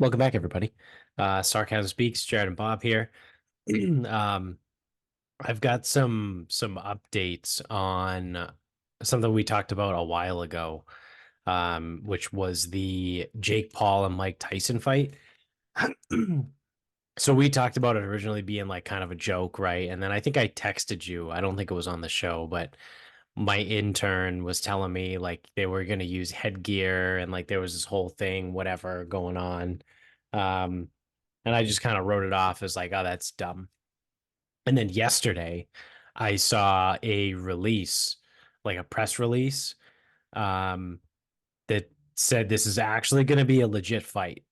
Welcome back, everybody. Sarcasm Speaks, Jared and Bob here. um, I've got some updates on something we talked about a while ago, which was the Jake Paul and Mike Tyson fight. So we talked about it originally being like kind of a joke, right? And then I think I texted you. I don't think it was on the show, but my intern was telling me like they were going to use headgear and like there was this whole thing, whatever, going on. Um, and I just kind of wrote it off as like, oh, that's dumb. And then yesterday, I saw a release, like a press release, um, that said this is actually going to be a legit fight.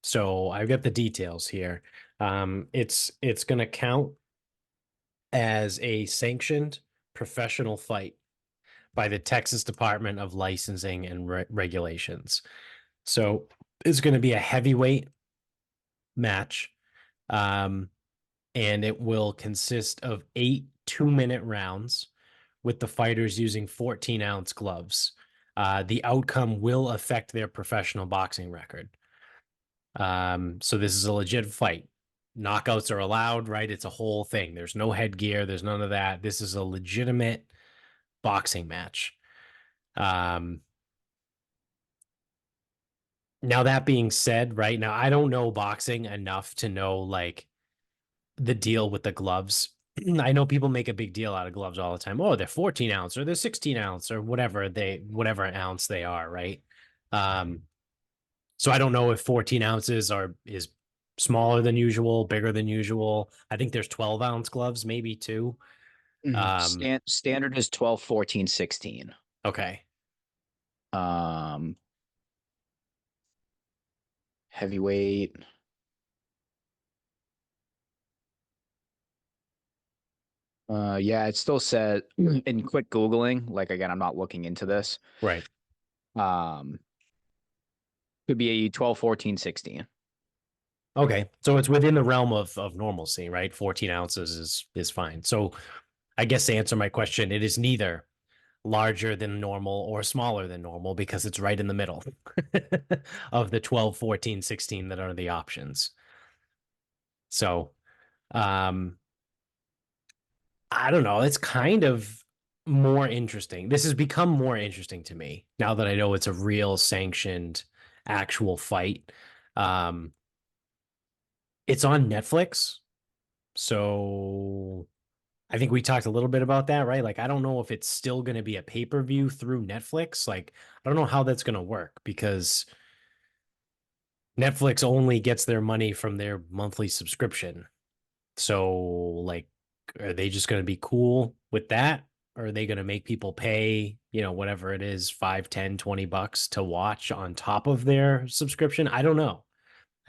So I've got the details here. It's going to count as a sanctioned professional fight by the Texas Department of Licensing and Regulations. So it's going to be a heavyweight match. Um, and it will consist of 8 2-minute rounds with the fighters using 14-ounce gloves. The outcome will affect their professional boxing record. So this is a legit fight. Knockouts are allowed, right? It's a whole thing. There's no headgear. There's none of that. This is a legitimate boxing match. Um, Now that being said, right now I don't know boxing enough to know like the deal with the gloves. I know people make a big deal out of gloves all the time. Oh, they're 14 ounce or they're 16 ounce or whatever ounce they are, right? Um, so I don't know if 14 ounces is smaller than usual, bigger than usual. I think there's 12-ounce gloves, maybe too. Standard is 12, 14, 16. Okay. Um, Heavyweight. Yeah, it still said in quick Googling, like again, I'm not looking into this. Right. Um, could be a 12, 14, 16. Okay. So it's within the realm of normalcy, right? 14 ounces is fine. So I guess to answer my question, it is neither larger than normal or smaller than normal because it's right in the middle of the 12, 14, 16 that are the options. So, um, I don't know. It's kind of more interesting. This has become more interesting to me now that I know it's a real sanctioned actual fight. Um, it's on Netflix. So I think we talked a little bit about that, right? Like, I don't know if it's still going to be a pay-per-view through Netflix. Like, I don't know how that's going to work because Netflix only gets their money from their monthly subscription. So, like, are they just going to be cool with that? Or are they going to make people pay, whatever it is, 5, 10, $20 to watch on top of their subscription? I don't know.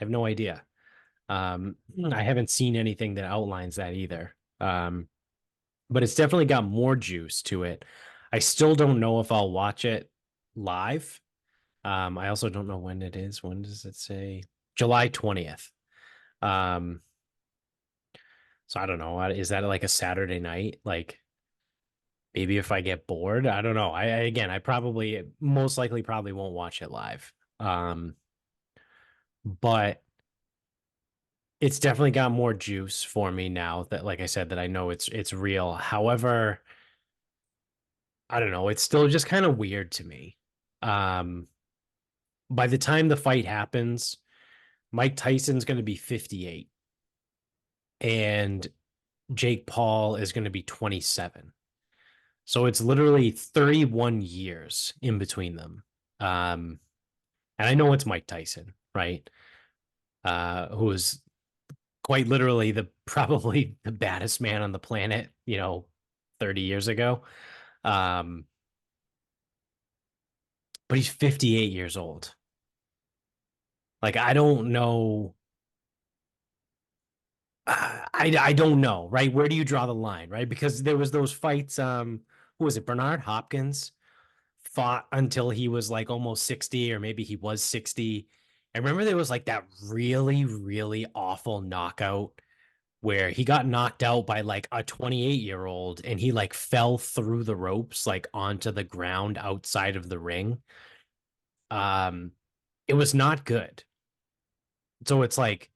I have no idea. I haven't seen anything that outlines that either. But it's definitely got more juice to it. I still don't know if I'll watch it live. I also don't know when it is. When does it say? July 20th. Um, so I don't know. Is that like a Saturday night? Like maybe if I get bored, I don't know. Again, I probably most likely probably won't watch it live. But it's definitely got more juice for me now that, like I said, that I know it's real. However, I don't know. It's still just kind of weird to me. Um, by the time the fight happens, Mike Tyson's going to be 58 and Jake Paul is going to be 27. So it's literally 31 years in between them. Um, and I know it's Mike Tyson, right? Who is quite literally the probably the baddest man on the planet, 30 years ago. Um, but he's 58 years old. Like, I don't know. I don't know, right? Where do you draw the line, right? Because there was those fights. Who was it? Bernard Hopkins fought until he was like almost 60, or maybe he was 60. I remember there was like that really, really awful knockout where he got knocked out by like a 28-year-old and he like fell through the ropes like onto the ground outside of the ring. Um, it was not good. So it's like,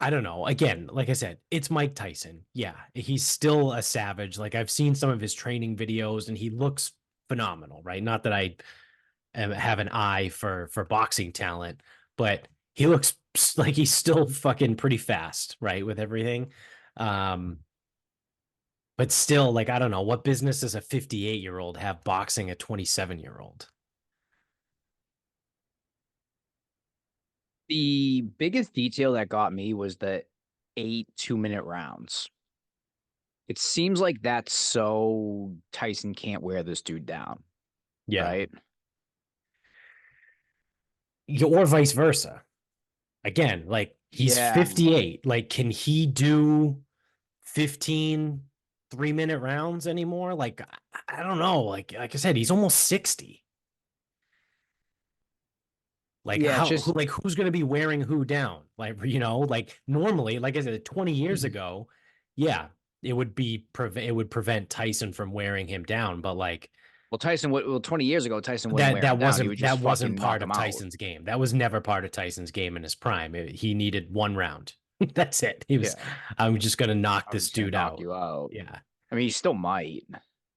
I don't know. Again, like I said, it's Mike Tyson. Yeah, he's still a savage. Like I've seen some of his training videos and he looks phenomenal, right? Not that I have an eye for boxing talent, but he looks like he's still fucking pretty fast, right? With everything. Um, but still, like, I don't know, what business does a 58-year-old have boxing a 27-year-old? The biggest detail that got me was the 8 2-minute rounds. It seems like that's so Tyson can't wear this dude down, Yeah. right? Or vice versa. Again, like he's Yeah. 58. Like, can he do 15 3-minute rounds anymore? Like, I don't know. Like I said, he's almost 60. Like Yeah, it's how just like who's gonna be wearing who down? Like, like normally, like I said, 20 years ago, yeah, it would prevent Tyson from wearing him down, but like well, Tyson. Well, 20 years ago, Tyson wouldn't wear him down. He would just that wasn't fucking knock part him of out. Tyson's game. That was never part of Tyson's game in his prime. He needed one round. That's it. He was, Yeah, I'm just gonna knock I'm this just gonna dude knock out. you out. Yeah. I mean, he still might,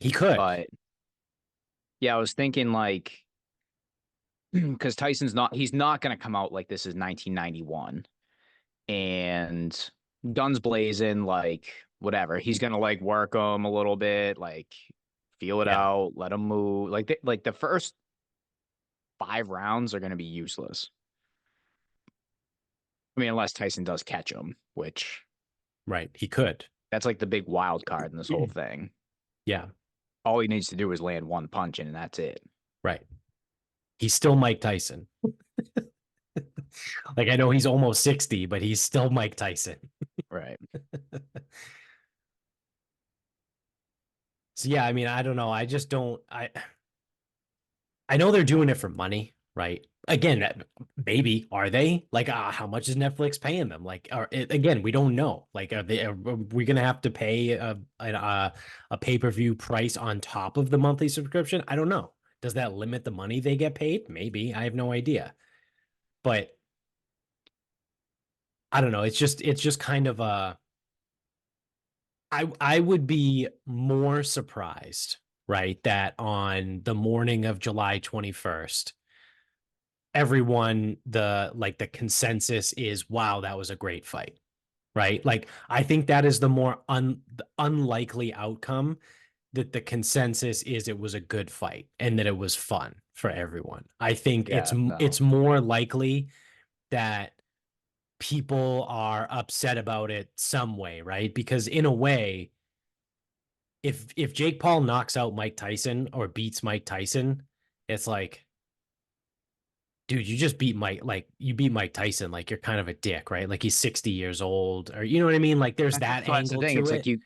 He could. but yeah, I was thinking like because he's not gonna come out like this is 1991 and guns blazing, like whatever. He's gonna like work him a little bit, like feel it Yeah. out, let him move. Like the first 5 rounds are gonna be useless. I mean, unless Tyson does catch him, which Right. He could. that's like the big wild card in this whole thing. Yeah. All he needs to do is land one punch in, and that's it. Right. He's still Mike Tyson. Like I know he's almost 60, but he's still Mike Tyson. Right. So yeah, I mean, I don't know. I just don't I know they're doing it for money, right? Again, maybe are they? Like how much is Netflix paying them? Like again, we don't know. Like are we going to have to pay a pay-per-view price on top of the monthly subscription? I don't know. Does that limit the money they get paid? Maybe. I have no idea. But I don't know. It's just kind of a I would be more surprised, right, that on the morning of July 21st, everyone the consensus is, wow, that was a great fight, right? Like I think that is the more the unlikely outcome, that the consensus is it was a good fight and that it was fun for everyone. I think Yeah. it's No. more likely that people are upset about it some way, right? Because in a way, if Jake Paul knocks out Mike Tyson or beats Mike Tyson, it's like, dude, you just beat Mike, like you beat Mike Tyson, like you're kind of a dick, right? Like he's 60 years old, or you know what I mean? Like there's that So that's the angle thing. to It's like it.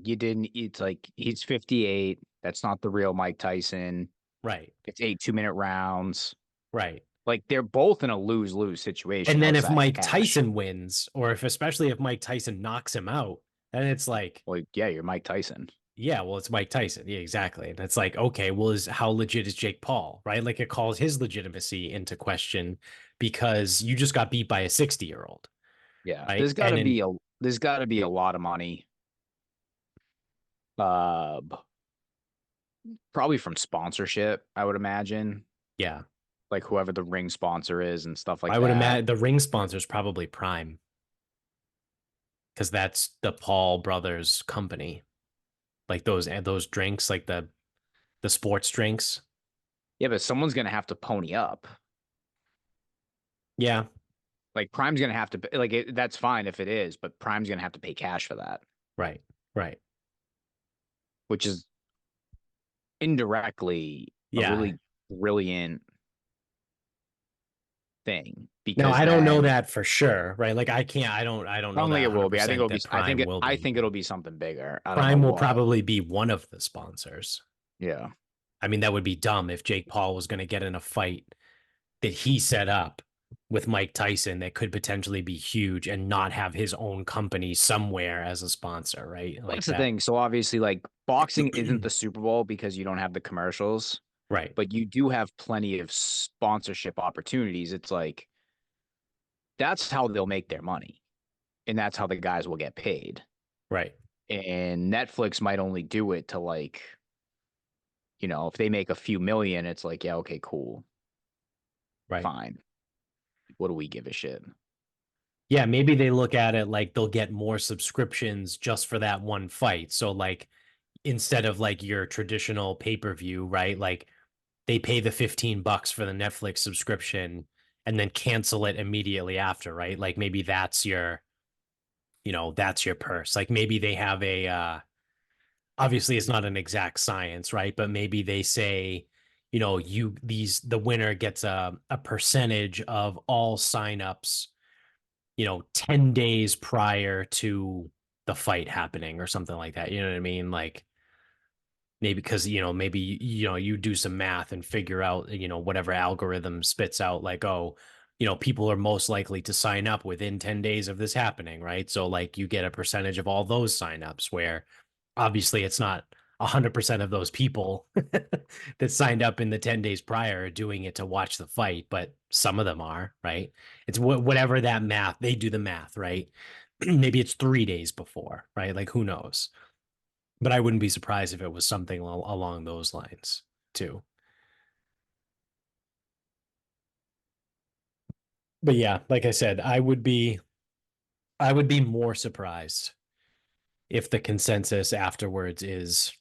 you didn't. It's like he's 58. That's not the real Mike Tyson. Right. It's 8 2-minute rounds. Right. Like they're both in a lose lose situation And then if outside of Mike cash. Tyson wins, or especially if Mike Tyson knocks him out, then it's like, Well, yeah, you're Mike Tyson. yeah, well, it's Mike Tyson. Yeah, exactly. And it's like, okay, well, is how legit is Jake Paul, right? Like it calls his legitimacy into question because you just got beat by a 60-year-old, Yeah, right? And in there's got to be a lot of money. Uh, Probably from sponsorship, I would imagine. yeah, Like whoever the ring sponsor is and stuff like I would that. imagine the ring sponsor is probably Prime because that's the Paul brothers company. Like those drinks, like the sports drinks. Yeah, but someone's gonna have to pony up. Yeah, Like Prime's gonna have to that's fine if it is, but Prime's gonna have to pay cash for that, right, right. which is indirectly a Yeah. really brilliant thing No, because I don't know then that for sure, right? Like I don't I know don't think that it will be. 100% that Prime will I be. think it'll be something bigger. I don't know Prime will what. probably be one of the sponsors. Yeah. I mean, that would be dumb if Jake Paul was going to get in a fight that he set up with Mike Tyson that could potentially be huge and not have his own company somewhere as a sponsor, right? Well, Like that's the that. thing. So obviously, like boxing isn't the Super Bowl because you don't have the commercials, Right. but you do have plenty of sponsorship opportunities. It's like That's how they'll make their money, and that's how the guys will get paid. Right. And Netflix might only do it to like, if they make a few million, it's like, yeah, okay, cool, Right. fine. What do we give a shit? Yeah, maybe they look at it like they'll get more subscriptions just for that one fight. So like instead of like your traditional pay-per-view, right? Like they pay the $15 for the Netflix subscription and then cancel it immediately after, right? Like maybe that's your purse. Like maybe they have obviously it's not an exact science, right? But maybe they say, the winner gets a percentage of all signups, 10 days prior to the fight happening or something like that. You know what I mean? Like maybe because maybe you do some math and figure out whatever algorithm spits out like, oh, people are most likely to sign up within 10 days of this happening, right? So like you get a percentage of all those signups, where obviously it's not 100% of those people that signed up in the 10 days prior are doing it to watch the fight, but some of them are, right? It's whatever that math, they do the math, right? Maybe it's 3 days before, right? Like who knows? But I wouldn't be surprised if it was something along those lines too. But yeah, like I said, I would be more surprised if the consensus afterwards is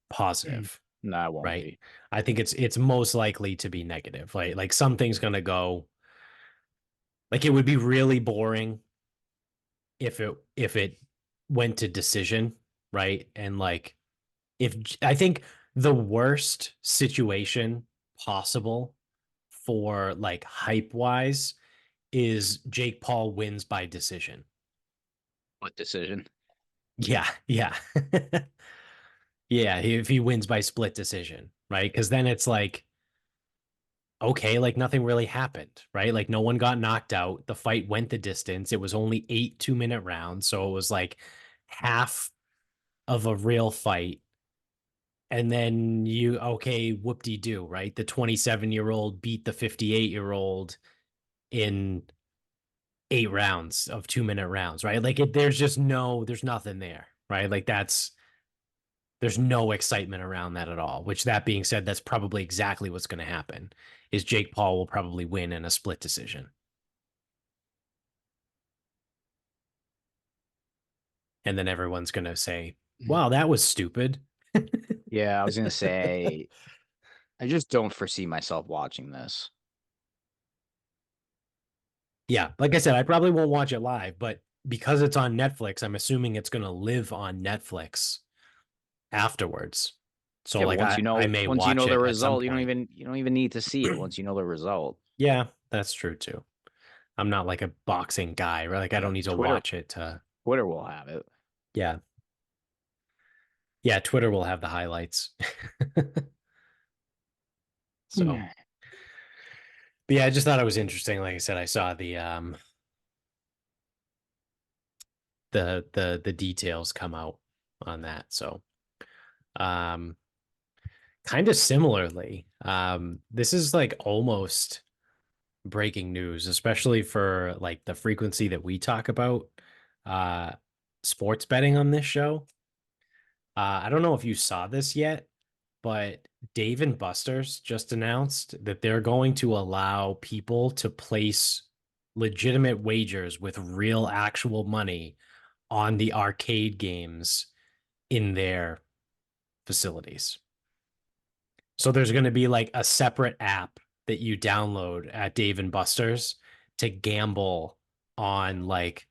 positive, No, I won't right? be. I think it's most likely to be negative. Like something's gonna go, like it would be really boring if it went to decision, right? And like if I think the worst situation possible for like hype wise is Jake Paul wins by decision. What decision? Yeah, yeah. Yeah, if he wins by split decision, right? Because then it's like, okay, like nothing really happened, right? Like no one got knocked out. The fight went the distance. It was only 8 2-minute rounds. So it was like half of a real fight. And then okay, whoop de doo, right? The 27-year-old beat the 58-year-old in 8 rounds of 2-minute rounds, right? Like there's nothing there, right? Like there's no excitement around that at all. Which, that being said, that's probably exactly what's going to happen. Is Jake Paul will probably win in a split decision, and then everyone's going to say, "Wow, that was stupid." Yeah, I was gonna say, I just don't foresee myself watching this. Yeah, like I said, I probably won't watch it live, but because it's on Netflix, I'm assuming it's going to live on Netflix afterwards. So Yeah, but like I may once you watch know the it at some result, point. you don't even need to see it once you know the result. Yeah, that's true too. I'm not like a boxing guy, right? Like I don't need to Twitter watch it to. Twitter will have it. Yeah. Yeah, Twitter will have the highlights. So, but yeah, I just thought it was interesting. Like I said, I saw the details come out on that. So, um kind of similarly, this is like almost breaking news, especially for like the frequency that we talk about uh sports betting on this show. I don't know if you saw this yet, but Dave and Buster's just announced that they're going to allow people to place legitimate wagers with real actual money on the arcade games in their facilities. So there's going to be like a separate app that you download at Dave and Buster's to gamble on, like,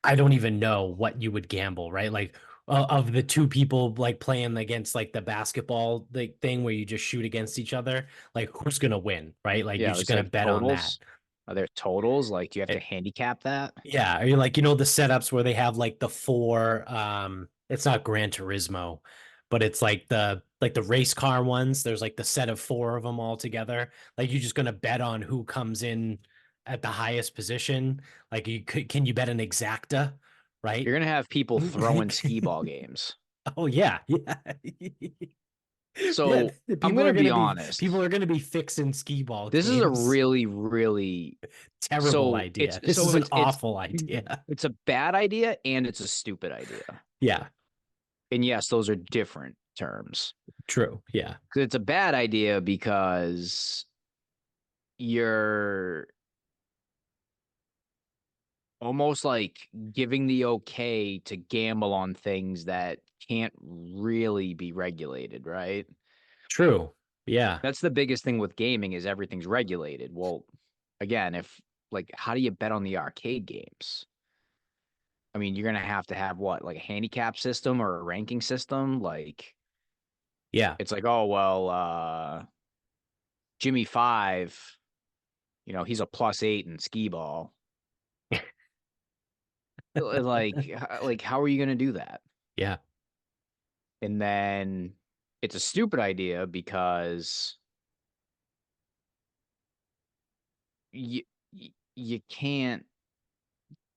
I don't even know what you would gamble, right? Like of the two people like playing against like the basketball thing where you just shoot against each other, like who's gonna win, right? Like you're Yeah, just it's gonna like bet on that. totals. Are there totals? Like, do you have to It, handicap that? yeah, or like the setups where they have like the four, it's not Gran Turismo, but it's like the race car ones. There's like the set of four of them all together. Like you're just gonna bet on who comes in at the highest position. Like can you bet an exacta, right? You're gonna have people throwing skee ball games. Oh yeah, yeah. Yeah, So I'm gonna be honest. people are gonna be fixing skee ball This is a games. really, really Terrible so it's idea. This so is an it's it's awful idea. it's a bad idea and it's a stupid idea. Yeah, And yes, those are different terms. true. Yeah. 'Cause it's a bad idea because you're almost like giving the okay to gamble on things that can't really be regulated, right? True. Yeah. That's the biggest thing with gaming is everything's regulated. Well, again, if like how do you bet on the arcade games? I mean, you're gonna have to have what, like a handicap system or a ranking system? Like Yeah. it's like, oh well, Jimmy Five, he's a +8 in skee ball. Like how are you gonna do that? Yeah. And then it's a stupid idea because you you can't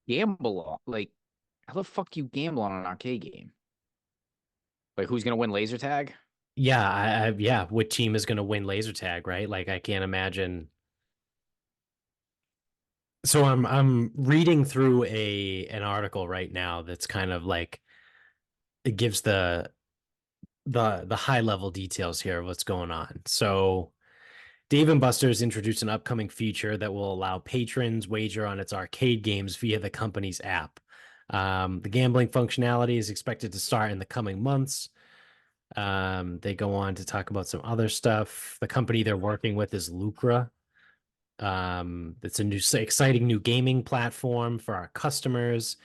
gamble on like how the fuck do you gamble on an arcade game? Like who's gonna win laser tag? Yeah. Yeah. What team is gonna win laser tag, right? Like I can't imagine. So I'm reading through a an article right now that's kind of like it gives the high level details here of what's going on. So Dave and Buster's introduced an upcoming feature that will allow patrons wager on its arcade games via the company's app. The gambling functionality is expected to start in the coming months. They go on to talk about some other stuff. The company they're working with is Lucra. It's a new, exciting new gaming platform for our customers.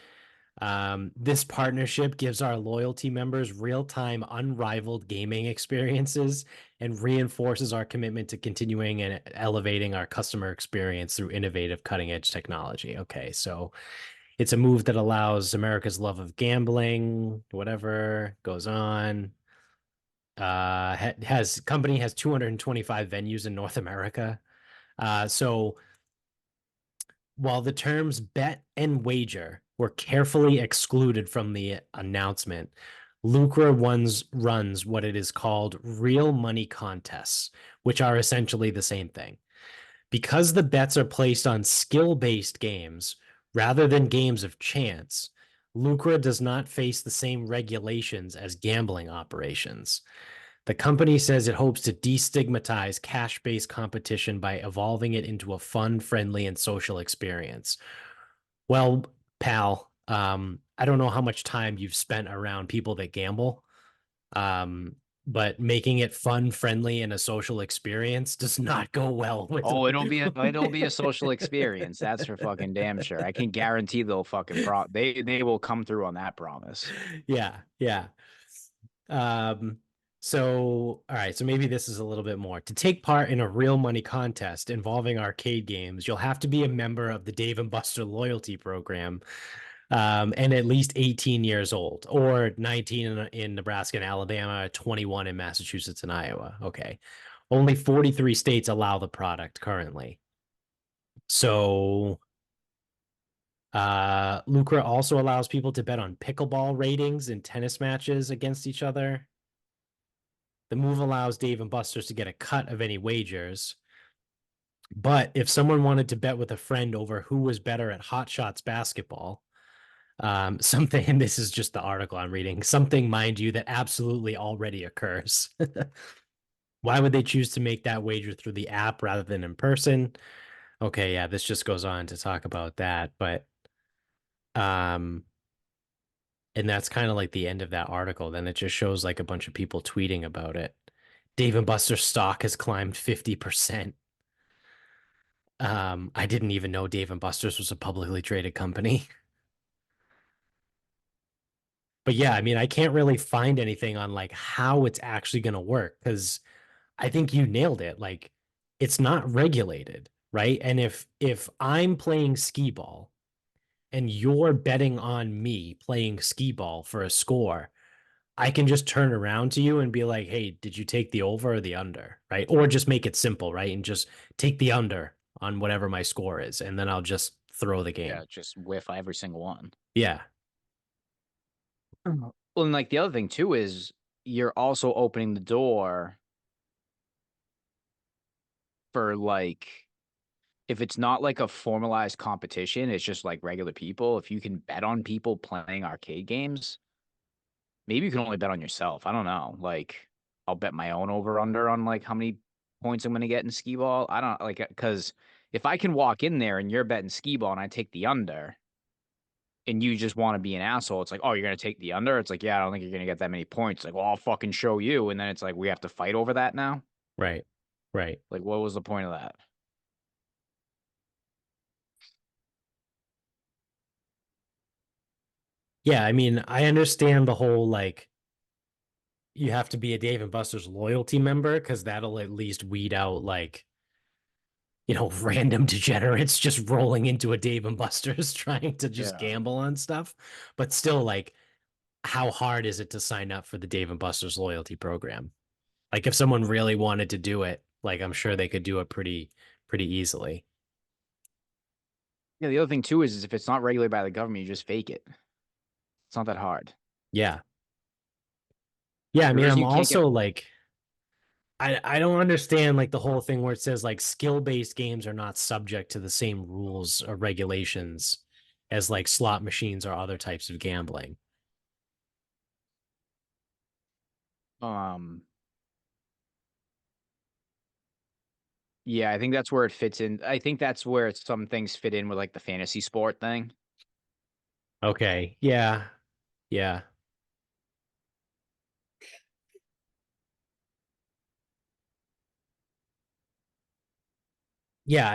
This partnership gives our loyalty members real time, unrivaled gaming experiences and reinforces our commitment to continuing and elevating our customer experience through innovative, cutting edge technology. Okay, so it's a move that allows America's love of gambling, whatever goes on. Has company has 225 venues in North America. So while the terms bet and wager were carefully excluded from the announcement, Lucra runs what it is called real money contests, which are essentially the same thing. Because the bets are placed on skill based games rather than games of chance, Lucra does not face the same regulations as gambling operations. The company says it hopes to destigmatize cash based competition by evolving it into a fun, friendly, and social experience. Well, pal, I don't know how much time you've spent around people that gamble, but making it fun, friendly, and a social experience does not go well with. Oh, it'll be a social experience. That's for fucking damn sure. I can guarantee they'll fucking they will come through on that promise. Yeah, yeah. Um, so, all right, so maybe this is a little bit more. To take part in a real money contest involving arcade games, you'll have to be a member of the Dave and Buster loyalty program, and at least 18 years old, or 19 in Nebraska and Alabama, 21 in Massachusetts and Iowa. Okay. Only 43 states allow the product currently. So, Lucra also allows people to bet on pickleball ratings in tennis matches against each other. The move allows Dave and Buster's to get a cut of any wagers. But if someone wanted to bet with a friend over who was better at hot shots basketball, something, and this is just the article I'm reading, something, mind you, that absolutely already occurs. Why would they choose to make that wager through the app rather than in person? Okay, yeah, this just goes on to talk about that, but um, and that's kind of like the end of that article. Then it just shows like a bunch of people tweeting about it. Dave and Buster's stock has climbed 50%. I didn't even know Dave and Buster's was a publicly traded company. But yeah, I mean, I can't really find anything on like how it's actually going to work because I think you nailed it. Like it's not regulated, right? And if I'm playing skee ball and you're betting on me playing skee ball for a score, I can just turn around to you and be like, "Hey, did you take the over or the under?" Right? Or just make it simple, right? And just take the under on whatever my score is, and then I'll just throw the Yeah, game. just whiff every single one. Yeah. Well, and like the other thing too is you're also opening the door for like if it's not like a formalized competition, it's just like regular people. If you can bet on people playing arcade games, maybe you can only bet on yourself. I don't know. Like I'll bet my own over under on like how many points I'm going to get in skee ball. I don't like because if I can walk in there and you're betting skee ball and I take the under and you just want to be an asshole, it's like, oh, you're going to take the under. It's like, yeah, I don't think you're going to get that many points. Like, well, I'll fucking show you. And then it's like, we have to fight over that now. Right. Right. Like, what was the point of that? Yeah, I mean, I understand the whole like you have to be a Dave and Buster's loyalty member because that'll at least weed out like, random degenerates just rolling into a Dave and Buster's trying to just Yeah. gamble on stuff. But still, like, how hard is it to sign up for the Dave and Buster's loyalty program? Like, if someone really wanted to do it, like, I'm sure they could do it pretty easily. Yeah. The other thing too is if it's not regulated by the government, you just fake it. It's not that hard. Yeah. Yeah. I The mean, reason I'm you can't get also like, I don't understand like the whole thing where it says like skill-based games are not subject to the same rules or regulations as like slot machines or other types of gambling. um yeah, I think that's where it fits in. I think that's where some things fit in with like the fantasy sport thing. Okay. Yeah. Yeah. Yeah.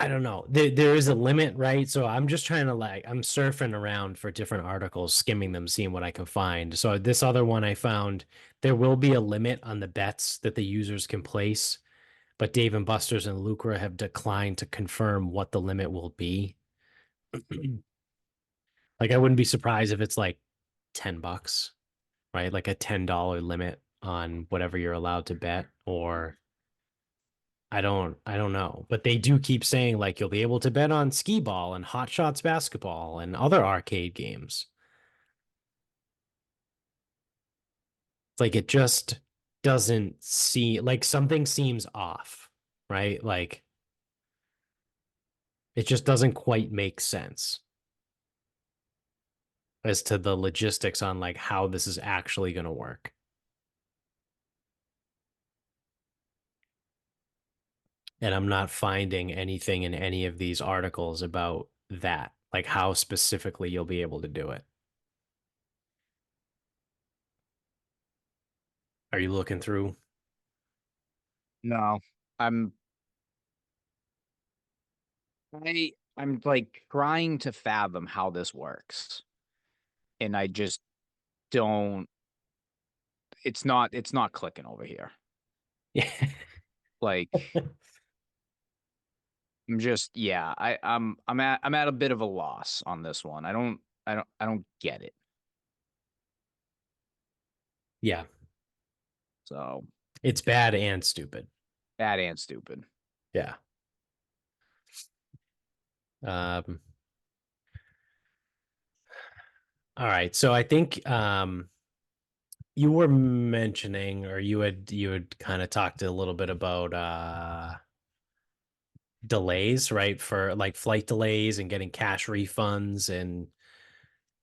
I don't know. There is a limit, right? So I'm just trying to like, I'm surfing around for different articles, skimming them, seeing what I can find. So this other one I found, there will be a limit on the bets that the users can place, but Dave and Buster's and Lucra have declined to confirm what the limit will be. Like I wouldn't be surprised if it's like $10, right? Like a $10 limit on whatever you're allowed to bet, or I don't know. But they do keep saying like you'll be able to bet on skee ball and hot shots basketball and other arcade games. It's like it just doesn't seem like something seems off, right? Like it just doesn't quite make sense as to the logistics on like how this is actually going to work. And I'm not finding anything in any of these articles about that, like how specifically you'll be able to do it. Are you looking through? No. I'm I'm like trying to fathom how this works. And I just don't it's not clicking over here. Yeah. Like I'm just yeah, I'm at a bit of a loss on this one. I don't get it. Yeah. So It's bad and stupid. bad and stupid. Yeah. Um, all right. So I think you were mentioning or you had kind of talked a little bit about delays, right? For like flight delays and getting cash refunds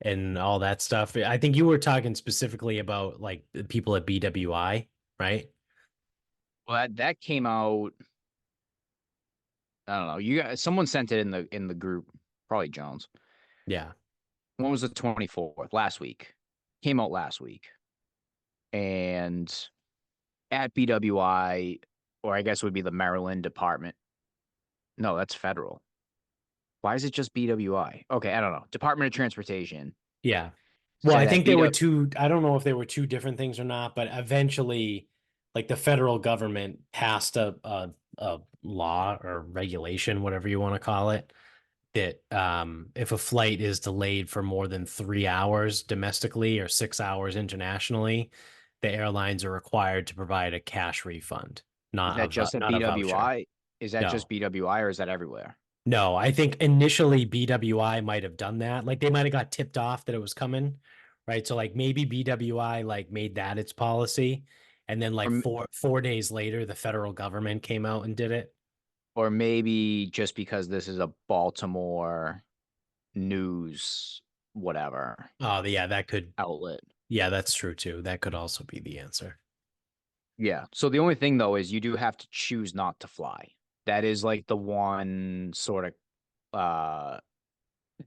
and all that stuff. I think you were talking specifically about like the people at BWI, right? Well, that came out. I don't know. You guys, someone sent it in the group, probably Jones. Yeah. When was the 24th? Last week. Came out last week. And at BWI, or I guess it would be the Maryland Department. No, that's federal. Why is it just BWI? Okay, I don't know. Department of Transportation Yeah. Well, I said at think there were BW. two, I don't know if there were two different things or not, but eventually, like the federal government passed a law or regulation, whatever you want to call it, that if a flight is delayed for more than 3 hours domestically or 6 hours internationally, the airlines are required to provide a cash refund, Is that just at not a voucher. BWI? Is that just No, BWI or is that everywhere? no. I think initially BWI might have done that. Like they might have got tipped off that it was coming, right? So like maybe BWI like made that its policy, and then like or four days later, the federal government came out and did it. or maybe just because this is a Baltimore news whatever Oh, yeah, that could, outlet. yeah, that's true too. That could also be the answer. Yeah. So the only thing though is you do have to choose not to fly. That is like the one sort of uh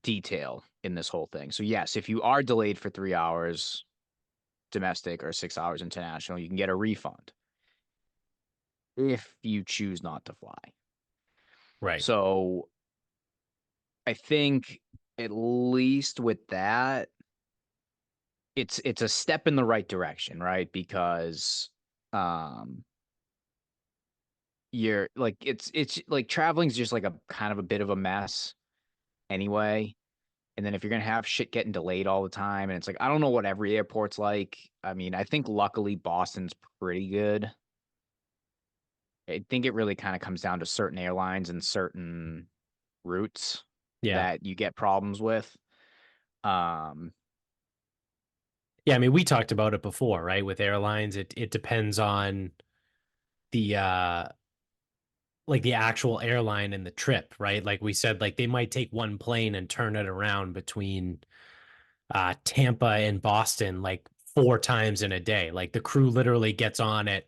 detail in this whole thing. So yes, if you are delayed for 3 hours domestic or 6 hours international, you can get a refund if you choose not to fly. Right. So I think at least with that, it's a step in the right direction, right? Because um you're like it's like traveling's just like a kind of a bit of a mess anyway. And then if you're gonna have shit getting delayed all the time, and it's like I don't know what every airport's like. I mean, I think luckily Boston's pretty good. I think it really kind of comes down to certain airlines and certain routes Yeah. that you get problems with. Um, Yeah, I mean, we talked about it before, right? With airlines, it depends on the like the actual airline and the trip, right? Like we said, like they might take one plane and turn it around between Tampa and Boston like four times in a day. Like the crew literally gets on at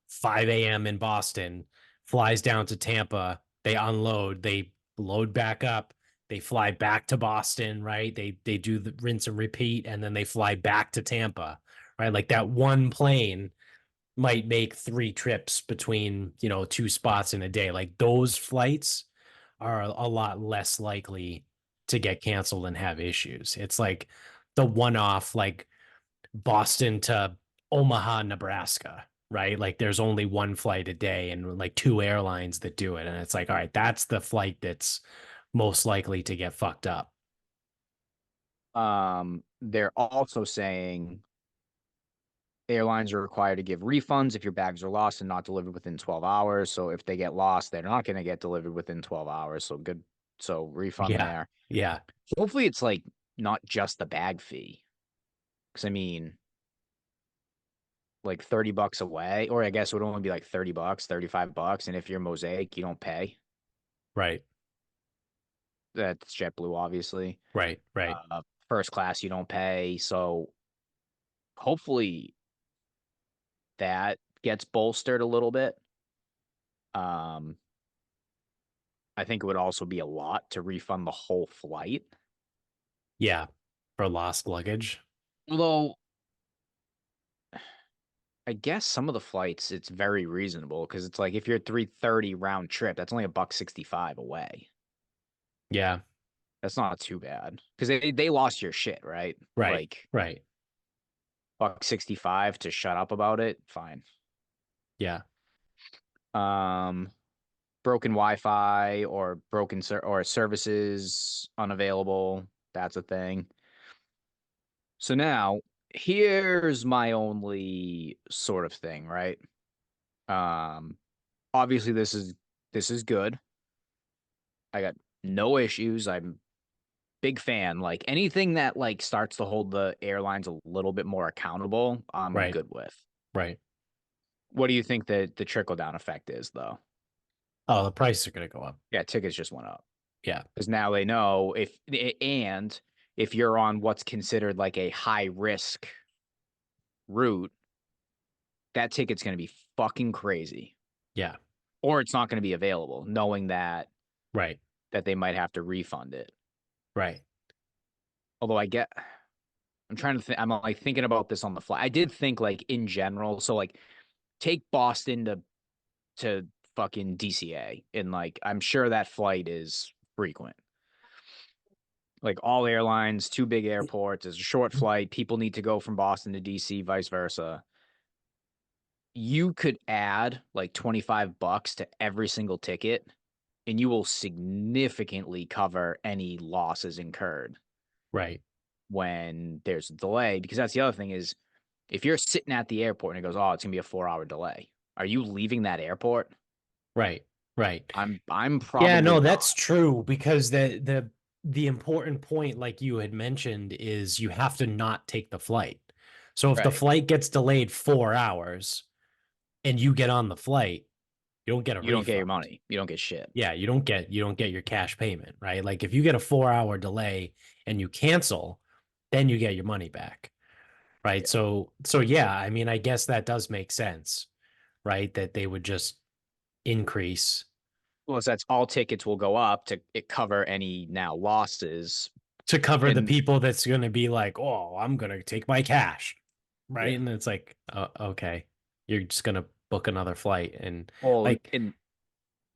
5 a.m. in Boston, flies down to Tampa, they unload, they load back up, they fly back to Boston, right? They do the rinse and repeat, and then they fly back to Tampa, right? Like that one plane might make three trips between, two spots in a day. Like those flights are a lot less likely to get canceled and have issues. It's like the one off, like Boston to Omaha, Nebraska, right? Like there's only one flight a day and like two airlines that do it. And it's like, all right, that's the flight that's most likely to get fucked up. they're also saying airlines are required to give refunds if your bags are lost and not delivered within 12 hours. So if they get lost, they're not going to get delivered within 12 hours. So good. So refund Yeah. there. Yeah. Hopefully it's like not just the bag fee. Cause I mean, like $30 away, or I guess it would only be like $30, $35. And if you're Mosaic, you don't pay. Right. That's JetBlue, obviously. Right. Right. First class, you don't pay. So hopefully that gets bolstered a little bit. Um, I think it would also be a lot to refund the whole flight. Yeah. For lost luggage. Although I guess some of the flights it's very reasonable because it's like if you're 330 round trip, that's only a buck 65 away. Yeah. That's not too bad because they lost your shit, right? Right. Like Right. buck 65 to shut up about it, fine. Yeah. Um, broken Wi-Fi or or services unavailable, that's a thing. So now here's my only sort of thing, right? Um, obviously this is good. I got no issues. I'm big fan. Like anything that like starts to hold the airlines a little bit more accountable, I'm Right. good with. Right. What do you think the trickle down effect is though? Oh, the prices are going to go up. Yeah, tickets just went up Yeah. because now they know and if you're on what's considered like a high risk route, that ticket's going to be fucking crazy Yeah. or it's not going to be available knowing Right. that they might have to refund it. Right. Although I'm trying to think. I'm like thinking about this on the fly. I did think like in general. So like take Boston to fucking DCA, and like I'm sure that flight is frequent. Like all airlines, two big airports. It's a short flight. People need to go from Boston to DC, vice versa. You could add like $25 to every single ticket, and you will significantly cover any losses incurred Right. when there's a delay. Because that's the other thing is if you're sitting at the airport and it goes, oh, it's gonna be a 4 hour delay. Are you leaving that airport? Right. Right. I'm Yeah, probably no, not. that's true because the the important point, like you had mentioned, is you have to not take the flight. So if the Right. flight gets delayed 4 hours and you get on the flight, you don't get a You don't get your refund. money. You don't get shit. Yeah, you don't get your cash payment, right? Like if you get a 4 hour delay and you cancel, then you get your money back. Right. Yeah. So yeah, I mean, I guess that does make sense, right? That they would just increase Well, so that's all tickets will go up to cover any now losses. to cover the And people that's going to be like, oh, I'm going to take my cash. Right. yeah. And it's like, okay, you're just going to book another flight. And Well, like, and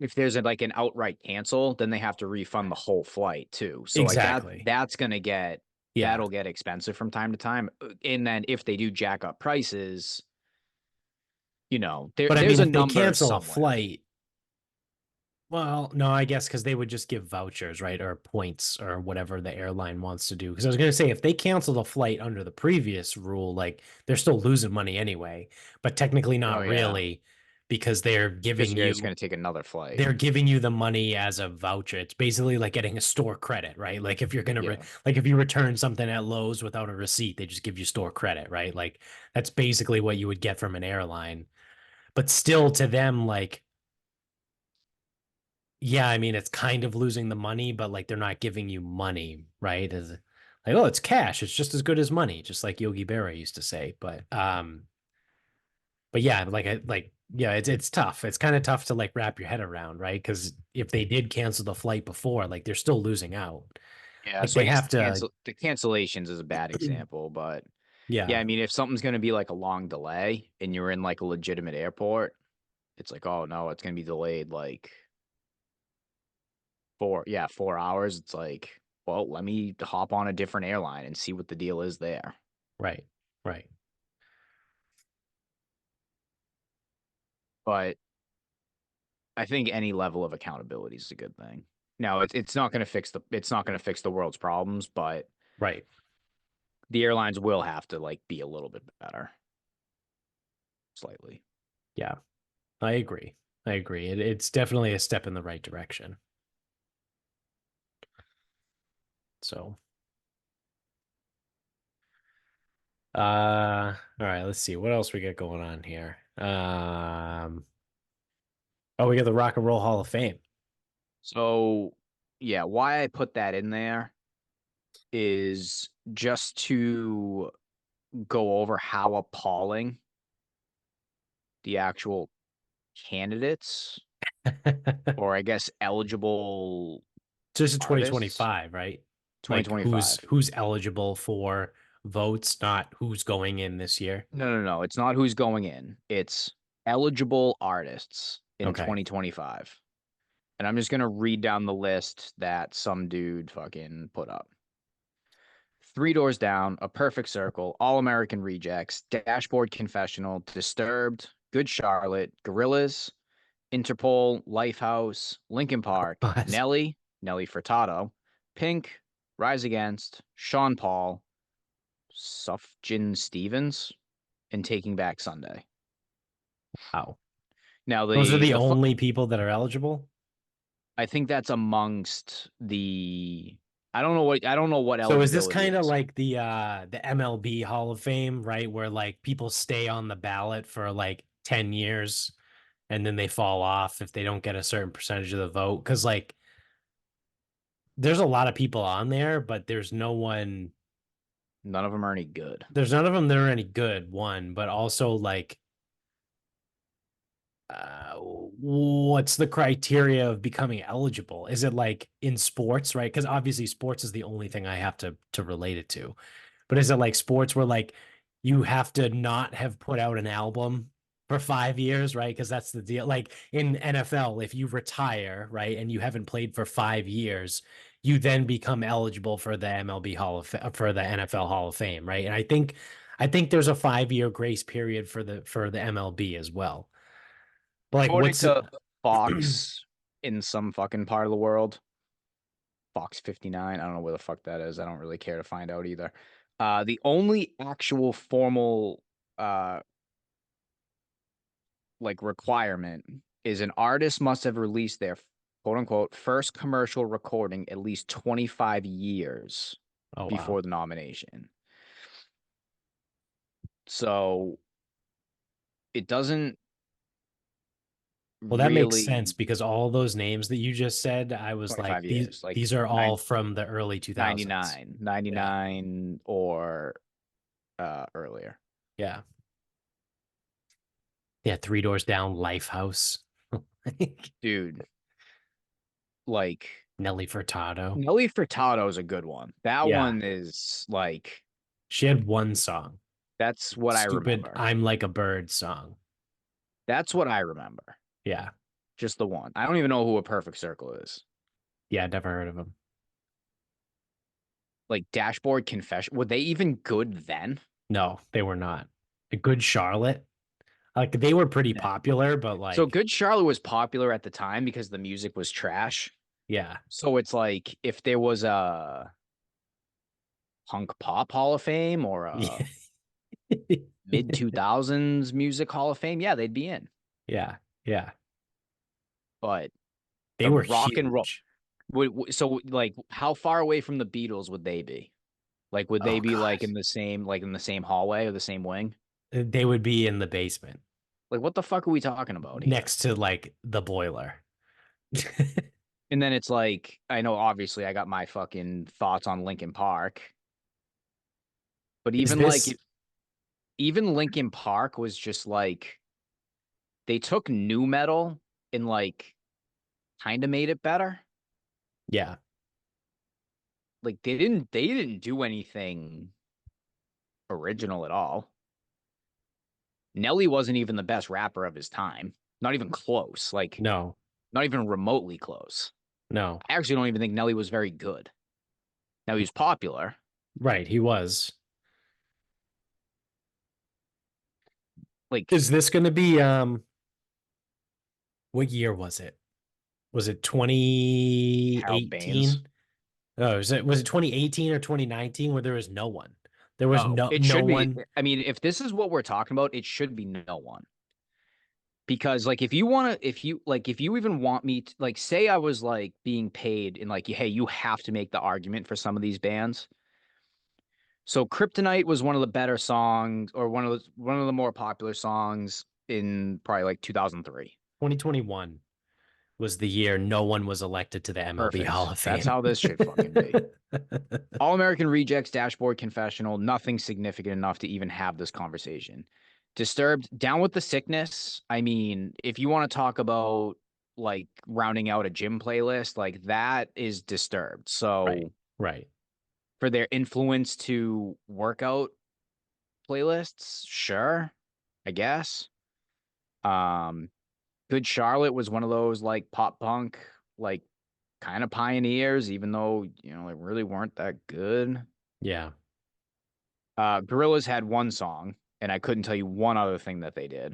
if there's like an outright cancel, then they have to refund the whole flight too. So like exactly. that's gonna get Yeah. that'll get expensive from time to time. And then if they do jack up prices, But I mean, there's a if they number cancel a somewhere. flight, well, no, I guess because they would just give vouchers, right? Or points or whatever the airline wants to do. Because I was going to say, if they cancel the flight under the previous rule, like they're still losing money anyway, but technically Oh not yeah. really because they're Because giving you're just you gonna take another flight. they're giving you the money as a voucher. It's basically like getting a store credit, right? Like if you're gonna Yeah. like if you return something at Lowe's without a receipt, they just give you store credit, right? Like that's basically what you would get from an airline. But still, to them, like yeah, I mean, it's kind of losing the money, but like they're not giving you money, right? As like, oh, it's cash. It's just as good as money, just like Yogi Berra used to say. But yeah, like I like yeah, it's tough. It's kind of tough to like wrap your head around, right? Because if they did cancel the flight before, like they're still losing out. Yeah. Like So I they guess have to, the cancellations is a bad example, but yeah, yeah, I mean if something's gonna be like a long delay and you're in like a legitimate airport, it's like, oh no, it's gonna be delayed like 4 hours. It's like, well, let me hop on a different airline and see what the deal is there. right, right. But I think any level of accountability is a good thing. Now, it's not going to fix the world's problems, but Right. the airlines will have to like be a little bit better, slightly. Yeah, I agree. I agree. It's definitely a step in the right direction. So, all right, let's see what else we got going on here. Oh, we got the Rock and Roll Hall of Fame. So, yeah, why I put that in there is just to go over how appalling the actual candidates, or I guess eligible Just artists, 2025, right? Like who's 2025. who's eligible for votes, not who's going in this year. No. It's not who's going in. It's eligible artists in Okay. 2025. And I'm just gonna read down the list that some dude fucking put up. Three Doors Down, A Perfect Circle, All American Rejects, Dashboard Confessional, Disturbed, Good Charlotte, Gorillaz, Interpol, Lifehouse, Linkin Park, But Nelly Furtado, Pink, Rise Against, Sean Paul, Sufjan Stevens, and Taking Back Sunday. wow. Now Those are the only people that are eligible. I think that's amongst the I don't know what So is this eligibility kind of is. like the MLB Hall of Fame, right? Where like people stay on the ballot for like 10 years and then they fall off if they don't get a certain percentage of the vote. Because like there's a lot of people on there, but None of them are any good. there's none of them that are any good, one, but also like what's the criteria of becoming eligible? Is it like in sports, right? Because obviously sports is the only thing I have to relate it to. But is it like sports where like you have to not have put out an album for 5 years, right? Because that's the deal. Like in NFL, if you retire, right, and you haven't played for 5 years, you then become eligible for the MLB for the NFL Hall of Fame, right? And I think there's a 5 year grace period for the MLB as well. But like, According what's to Fox in some fucking part of the world, Fox 59, I don't know where the fuck that is. I don't really care to find out either. The only actual formal uh like requirement is an artist must have released their quote unquote, first commercial recording at least 25 years Oh wow. before the nomination. So it doesn't Well, that makes sense really because all those names that you just said, I was like, 25 these years, like these are all nine, from the early 2000s. 99, Yeah. 99 or earlier. Yeah. Yeah, Three Doors Down, Lifehouse. Dude, like Nelly Furtado. Nelly Furtado is a good one. That Yeah. one is like, She had one song. that's what I Stupid remember. I'm Like a Bird song. That's what I remember. Yeah. Just the one. I don't even know who A Perfect Circle is. Yeah, never heard of him. Like Dashboard Confession. Were they even good then? No, they were not. A Good Charlotte. Like they were pretty No. popular, but So like, Good Charlotte was popular at the time because the music was trash. yeah. So it's like if there was a punk pop Hall of Fame or a Yeah. mid 2000s music Hall of Fame, yeah, they'd be in. Yeah. Yeah. But They a were rock and roll. huge. So like how far away from the Beatles would they be? Like would they Oh be God. like in the same hallway or the same wing? They would be in the basement Like what the fuck are we talking about here? next to like the boiler. And then it's like I know obviously I got my fucking thoughts on Linkin Park, but Is even like this, if even Linkin Park was just like they took new metal and like kind of made it better. yeah, Like they didn't do anything original at all. Nelly wasn't even the best rapper of his time. Not even close. Like no, not even remotely close. no. I actually don't even think Nelly was very good. Now he was popular. Right, he was. Like Is this going to be what year was it? Was it Harold Baines. 2018? Oh, was it 2018 or 2019 where there was no one? There was Oh, no it no should be. one. I mean, if this is what we're talking about, it should be no one. Because like if you want to if you even want me to like say I was like being paid and like hey, you have to make the argument for some of these bands. So Kryptonite was one of the better songs or one of the more popular songs in probably like 2003. 2021 was the year no one was elected to the MLB Hall Perfect. of That's Fame. how this should fucking be. All American Rejects, Dashboard Confessional, nothing significant enough to even have this conversation. Disturbed, Down with the Sickness. I mean, if you want to talk about like rounding out a gym playlist, like that is Disturbed. Right, So right. for their influence to workout playlists, sure, I guess. Um, Good Charlotte was one of those like pop punk, like kind of pioneers, even though, you know, they really weren't that good. Yeah. Gorillaz had one song, and I couldn't tell you one other thing that they did.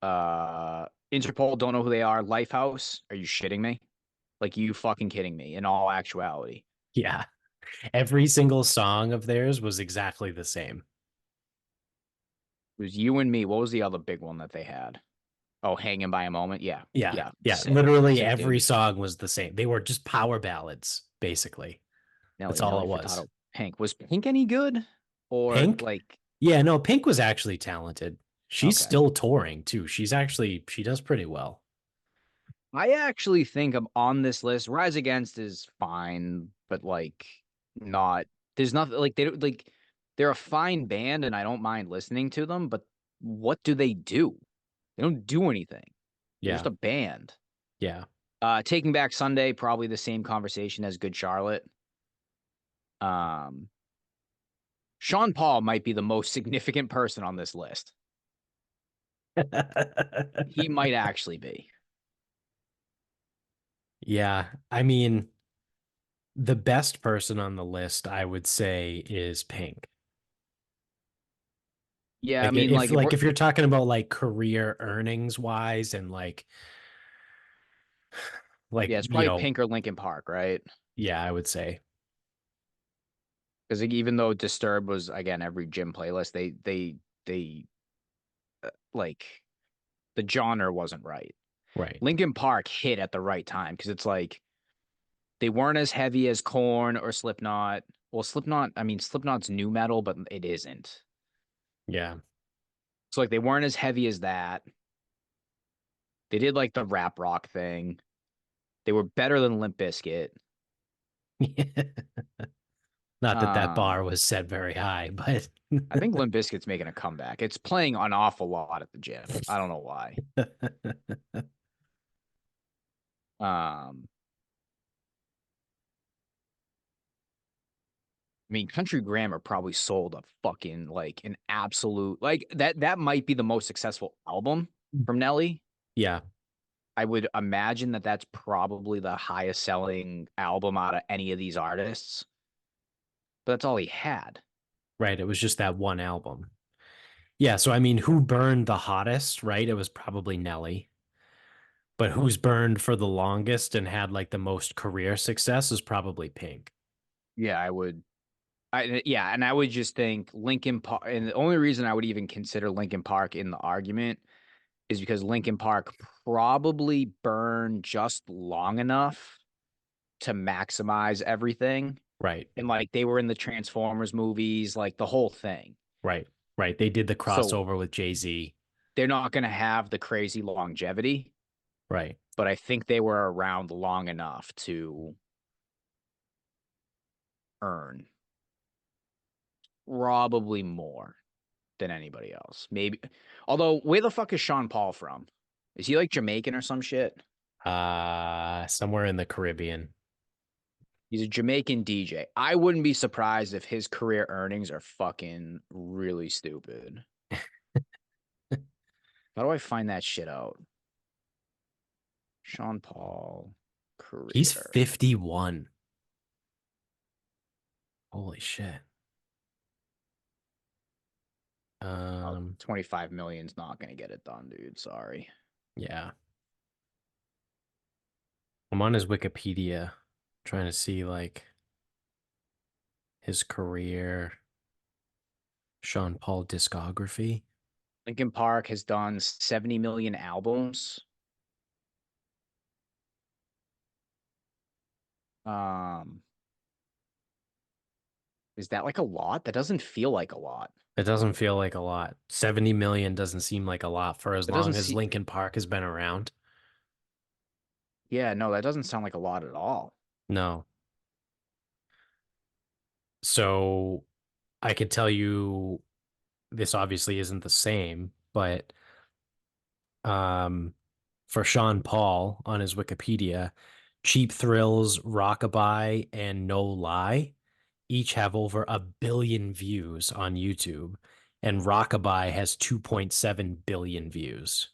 Interpol, don't know who they are. Lifehouse, are you shitting me? Like you fucking kidding me? In all actuality, Yeah. Every single song of theirs was exactly the same. it was you and me. What was the other big one that they had? Oh, Hanging by a Moment. Yeah, Yeah. yeah, Yeah. sick, Literally sick, every dude. song was the same. They were just power ballads, basically. That's all Nelly it was. Furtado. Pink, was Pink any good? Or Pink? like, Yeah, no, Pink was actually talented. She's okay. still touring too. She does pretty well. I actually think I'm on this list. Rise Against is fine, but like not there's nothing like they don't like they're a fine band and I don't mind listening to them, but what do they do? They don't do anything. They're just Yeah. a band. Yeah. Taking Back Sunday, probably the same conversation as Good Charlotte. Um, Sean Paul might be the most significant person on this list. He might actually be. Yeah. I mean, the best person on the list, I would say, is Pink. Yeah, I Like mean, if like if we're like if you're talking about like career earnings wise and like, yeah, it's probably Pink or Linkin Park, right? yeah, I would say. Because like, even though Disturbed was again every gym playlist, they like the genre wasn't right. Right. Linkin Park hit at the right time because it's like they weren't as heavy as Korn or Slipknot. Well, Slipknot, I mean, Slipknot's new metal, but it isn't. Yeah. So like they weren't as heavy as that. They did like the rap rock thing. They were better than Limp Bizkit. Not that that Um, bar was set very high, but I think Limp Bizkit's making a comeback. It's playing an awful lot at the gym. I don't know why. Um, I mean, Country Grammar probably sold a fucking like an absolute like that might be the most successful album from Nelly. yeah, I would imagine that that's probably the highest selling album out of any of these artists, but that's all he had. right. It was just that one album. Yeah, so I mean, who burned the hottest, right? It was probably Nelly. But who's burned for the longest and had like the most career success is probably Pink. Yeah, I would. Yeah, and I would just think Linkin Park, and the only reason I would even consider Linkin Park in the argument is because Linkin Park probably burned just long enough to maximize everything. Right, And like they were in the Transformers movies, like the whole thing. right, right. They did the So crossover with Jay-Z. they're not going to have the crazy longevity, Right. but I think they were around long enough to earn probably more than anybody else. Maybe. Although, where the fuck is Sean Paul from? Is he like Jamaican or some shit? Somewhere in the Caribbean. He's a Jamaican DJ. I wouldn't be surprised if his career earnings are fucking really stupid. How do I find that shit out? Sean Paul He's career. 51. Holy shit. Oh, Um, 25 million's not going to get it done, dude. Sorry. yeah. I'm on his Wikipedia trying to see like his career, Sean Paul discography. Linkin Park has done 70 million albums. Um, is that like a lot? That doesn't feel like a lot. It doesn't feel like a lot. 70 million doesn't seem like a lot for as That doesn't long as see. Linkin Park has been around. Yeah, no, that doesn't sound like a lot at all. No. So I could tell you this obviously isn't the same, but um for Sean Paul on his Wikipedia, Cheap Thrills, Rockabye, and No Lie each have over 1 billion views on YouTube, and Rockabye has 2.7 billion views.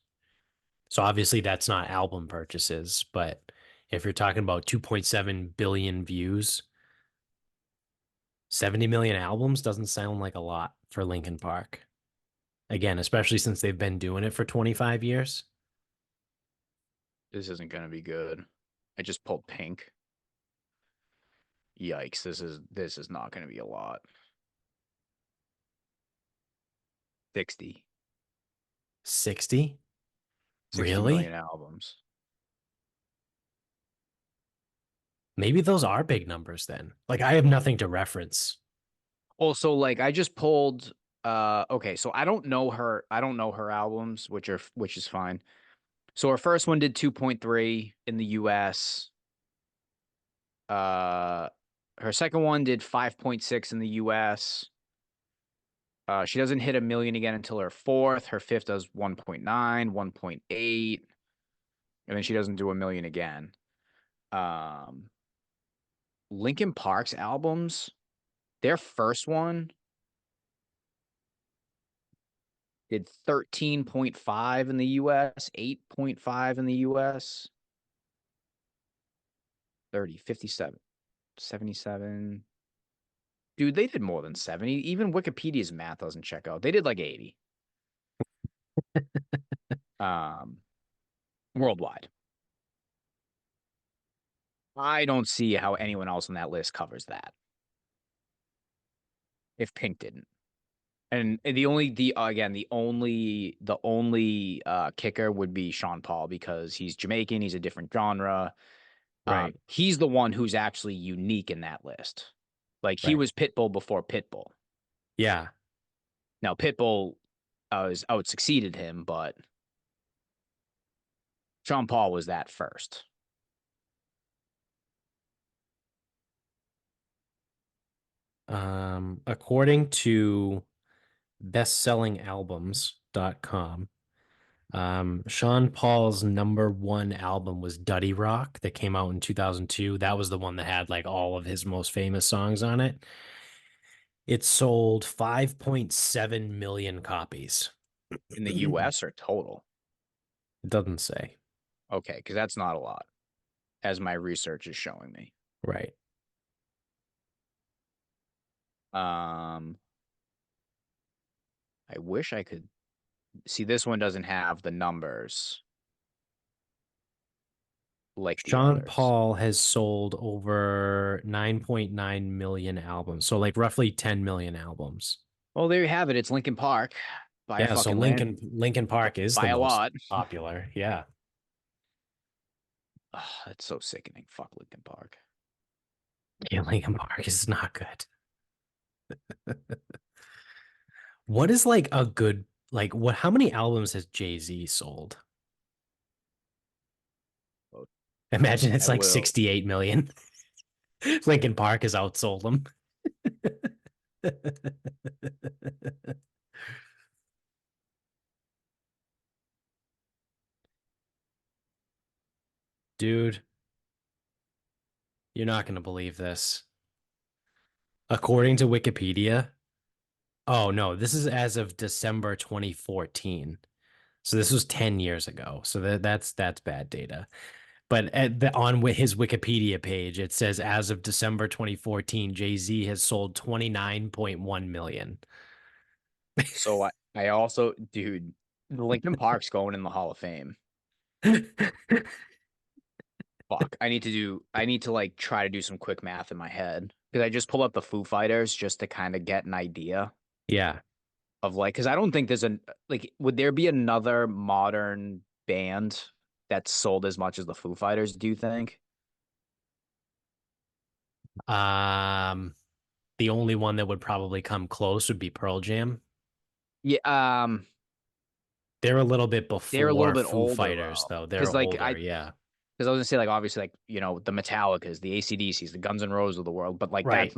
So obviously that's not album purchases, but if you're talking about 2.7 billion views, 70 million albums doesn't sound like a lot for Linkin Park. Again, especially since they've been doing it for 25 years. This isn't going to be good. I just pulled Pink. Yikes, this is not going to be a lot. 60. 60? 60 million Really? albums. Maybe those are big numbers then. Like I have nothing to reference. Also, like I just pulled okay, so I don't know her albums, which is fine. So her first one did 2.3 in the US. Uh her second one did 5.6 in the US. She doesn't hit a million again until her fourth. Her fifth does 1.9, 1.8, and then she doesn't do a million again. Um Linkin Park's albums, their first one did 13.5 in the US, 8.5 in the US, 30, 57, 77. Dude, they did more than 70. Even Wikipedia's math doesn't check out. They did like 80 um worldwide. I don't see how anyone else on that list covers that if Pink didn't. And the only kicker would be Sean Paul because he's Jamaican, he's a different genre. Right. He's the one who's actually unique in that list. Like he Right. was Pitbull before Pitbull. Yeah. Now Pitbull out succeeded him, but Sean Paul was that first. According to bestsellingalbums.com, Sean Paul's number one album was Duddy Rock that came out in 2002. That was the one that had like all of his most famous songs on it. It sold 5.7 million copies. In the It US or total? doesn't say. Okay, because that's not a lot, as my research is showing me. Right. Um, I wish I could see this one doesn't have the numbers like the Sean others. Paul has sold over 9.9 million albums. So like roughly 10 million albums. Well, there you have it. It's Linkin Park by a Yeah, so fucking land Lincoln Park is the by a most lot. popular. Yeah. Ugh, that's so sickening. Fuck Linkin Park. Yeah, Lincoln Park is not good. What is like a good like what how many albums has Jay-Z sold? Well, Imagine it's I like will. 68 million. Lincoln Park has outsold them. Dude, you're not going to believe this. According to Wikipedia, oh no, this is as of December 2014. So this was 10 years ago. So that's bad data. But on his Wikipedia page, it says as of December 2014, Jay-Z has sold 29.1 million. So I also, dude, Linkin Park's going in the Hall of Fame. Fuck. I need to like try to do some quick math in my head because I just pulled up the Foo Fighters just to kind of get an idea Yeah. of like, because I don't think there's would there be another modern band that's sold as much as the Foo Fighters, do you think? Um, the only one that would probably come close would be Pearl Jam. Yeah, They're a little bit they're a little before bit Foo older Fighters, though. though. They're Because like older, yeah. because I was gonna say like obviously like the Metallicas, the AC/DCs, the Guns N' Roses of the world, but like Right. that's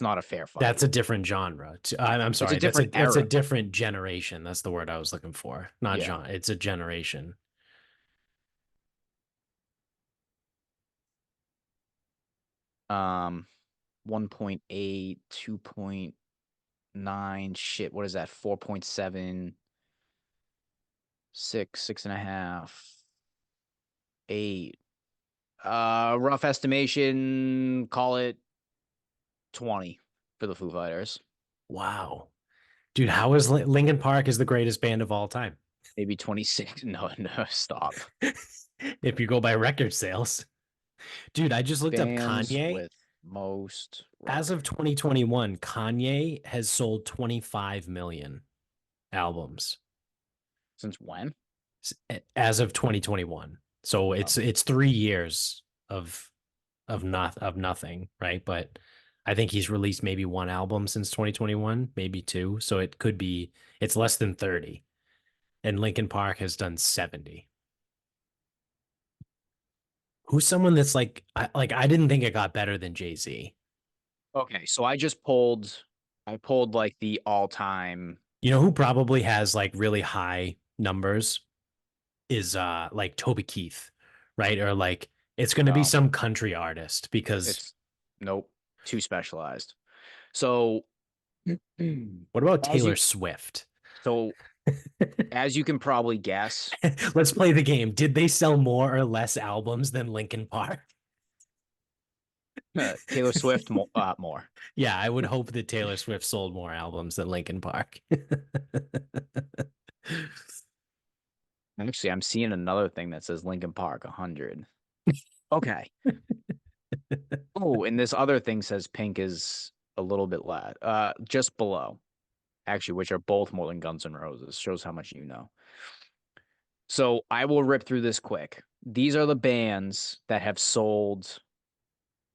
not a fair That's fight. a different genre. I'm It's a sorry. different That's a era. different generation. That's the word I was looking for. Not Yeah. genre. It's a generation. 1.8, 2.9, shit, what is that? 4.7, 6, 6.5, 8. Rough estimation, call it 20 for the Foo Fighters. Wow. Dude, how is Linkin Park is the greatest band of all time? Maybe 26. No, no, stop. If you go by record sales. Dude, I just looked up Bands Kanye. with most As of record. 2021, Kanye has sold 25 million albums Since when? as of 2021. So Oh, it's 3 years of nothing, right? But I think he's released maybe one album since 2021, maybe two. So it could be it's less than 30. And Linkin Park has done 70. Who's someone that's like I didn't think it got better than Jay-Z. okay. So I pulled like the all-time. You know who probably has like really high numbers is like Toby Keith, right? Or like it's going to be No, some country artist because it's nope, too specialized. So what about as Taylor you Swift? so as you can probably guess, Let's play the game. Did they sell more or less albums than Linkin Park? Taylor Swift more. Yeah, I would hope that Taylor Swift sold more albums than Linkin Park. Actually, I'm seeing another thing that says Linkin Park 100. Okay. Oh, and this other thing says Pink is a little bit just below. actually, which are both more than Guns N' Roses. Shows how much you know. So I will rip through this quick. These are the bands that have sold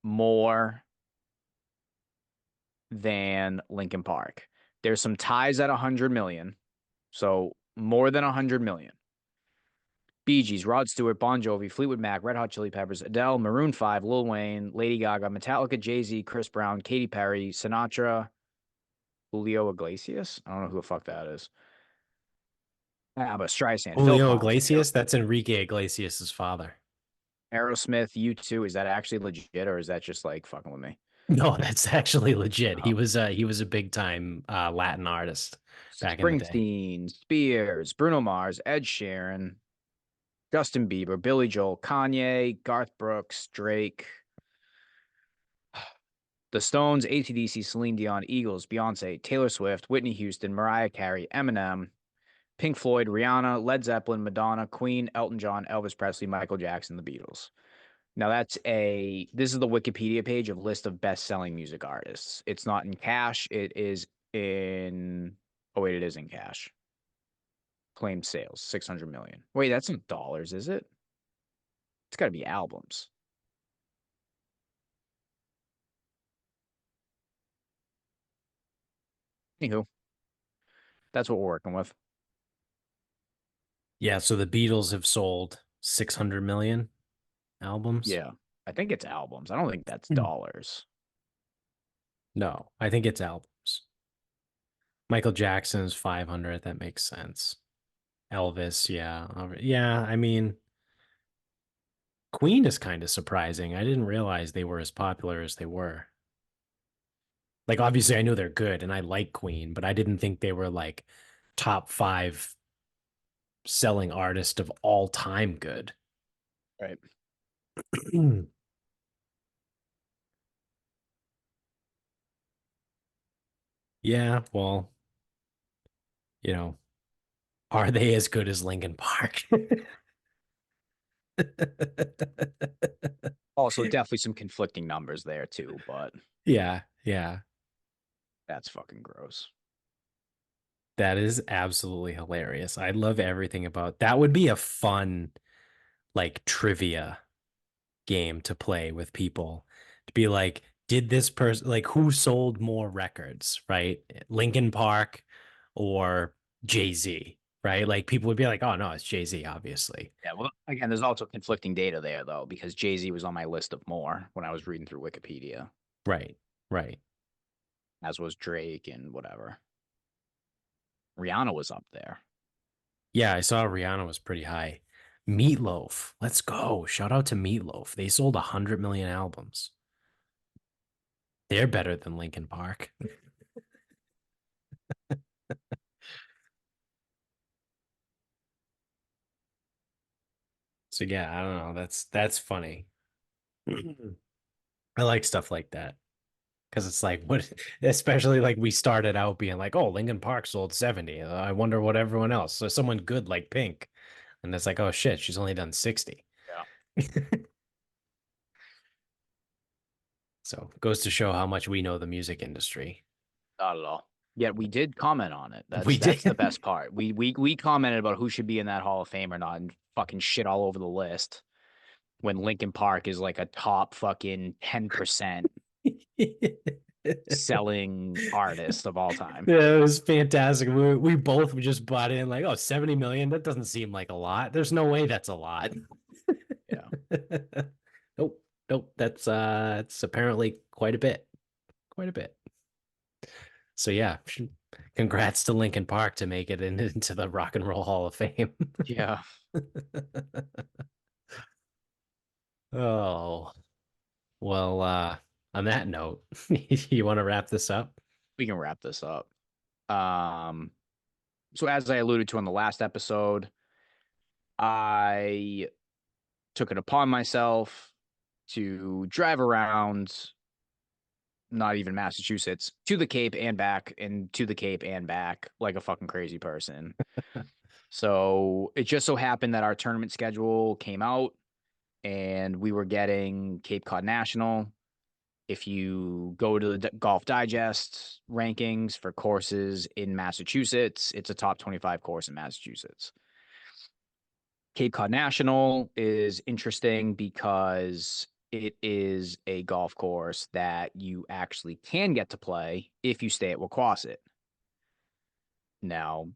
more than Linkin Park. There's some ties at 100 million. So more than 100 million. Bee Gees, Rod Stewart, Bon Jovi, Fleetwood Mac, Red Hot Chili Peppers, Adele, Maroon 5, Lil Wayne, Lady Gaga, Metallica, Jay-Z, Chris Brown, Katy Perry, Sinatra, Julio Iglesias. I don't know who the fuck that is. But Streisand, Phil Julio Collins, Iglesias, that's Enrique Iglesias' father. Aerosmith, U2. Is that actually legit or is that just like fucking with me? No, that's actually legit. Oh. He was a big time Latin artist back in the day. Springsteen, Spears, Bruno Mars, Ed Sheeran, Justin Bieber, Billy Joel, Kanye, Garth Brooks, Drake, The Stones, AC/DC, Celine Dion, Eagles, Beyonce, Taylor Swift, Whitney Houston, Mariah Carey, Eminem, Pink Floyd, Rihanna, Led Zeppelin, Madonna, Queen, Elton John, Elvis Presley, Michael Jackson, the Beatles. Now this is the Wikipedia page of list of best-selling music artists. It's not in cash. It is in, oh wait, it is in cash. Claimed sales, 600 million. Wait, that's in dollars, is it? It's got to be albums. Anywho, that's what we're working with. Yeah, so the Beatles have sold 600 million albums. Yeah. I think it's albums. I don't think that's Hmm. dollars. No, I think it's albums. Michael Jackson's 500, that makes sense. Elvis, yeah. Yeah, I mean, Queen is kind of surprising. I didn't realize they were as popular as they were. Like, obviously, I know they're good and I like Queen, but I didn't think they were like top five selling artist of all time good. Right. Yeah, well, you know, are they as good as Linkin Park? Also, definitely some conflicting numbers there too, but Yeah, yeah. that's fucking gross. That is absolutely hilarious. I love everything about that. Would be a fun like trivia game to play with people to be like, did this person like who sold more records, right? Linkin Park or Jay-Z, right? Like people would be like, oh no, it's Jay-Z, obviously. Yeah, well, again, there's also conflicting data there though, because Jay-Z was on my list of more when I was reading through Wikipedia, Right, right. as was Drake and whatever. Rihanna was up there. Yeah, I saw Rihanna was pretty high. Meatloaf, let's go. Shout out to Meatloaf. They sold 100 million albums. They're better than Linkin Park. So yeah, I don't know. That's funny. I like stuff like that because it's like what, especially like we started out being like, oh, Linkin Park sold 70. I wonder what everyone else. So someone good like Pink, and it's like, oh shit, she's only done 60. Yeah, So goes to show how much we know the music industry. not at all. Yet we did comment on it. We That's the did. best part. We commented about who should be in that Hall of Fame or not, and fucking shit all over the list. When Linkin Park is like a top fucking 10% selling artist of all time. Yeah, it was fantastic. We both just bought in like, oh, 70 million. That doesn't seem like a lot. There's no way that's a lot. Yeah. Nope. Nope. That's it's apparently quite a bit. Quite a bit. So yeah, congrats to Linkin Park to make it into the Rock and Roll Hall of Fame. Yeah. Oh, well, on that note, you want to wrap this up? We can wrap this up. Um, so as I alluded to in the last episode, I took it upon myself to drive around, not even Massachusetts, to the Cape and back, and to the Cape and back like a fucking crazy person. So it just so happened that our tournament schedule came out and we were getting Cape Cod National. If you go to the Golf Digest rankings for courses in Massachusetts, it's a top 25 course in Massachusetts. Cape Cod National is interesting because it is a golf course that you actually can get to play if you stay at Wauquasit. Now,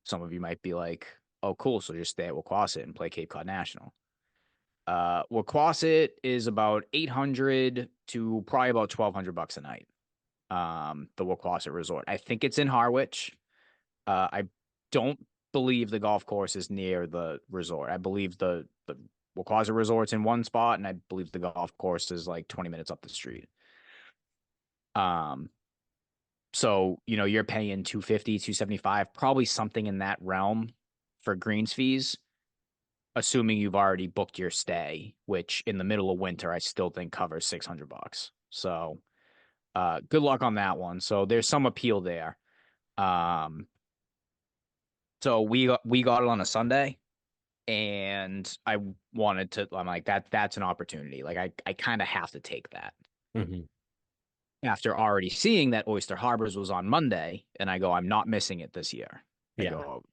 some of you might be like, oh, cool. So just stay at Wauquasit and play Cape Cod National. Wauquasit is about 800 to probably about 1,200 bucks a night. The Wauquasit Resort. I think it's in Harwich. I don't believe the golf course is near the resort. I believe the Wauquasit Resort's in one spot, and I believe the golf course is like 20 minutes up the street. Um, so you're paying 250, 275, probably something in that realm for greens fees, assuming you've already booked your stay, which in the middle of winter I still think covers 600 bucks. So good luck on that one. So there's some appeal there. Um, so we got it on a Sunday, and I wanted to. I'm like that's an opportunity. Like I kind of have to take that Hmm. after already seeing that Oyster Harbors was on Monday, and I go, I'm not missing it this year. I Yeah. go,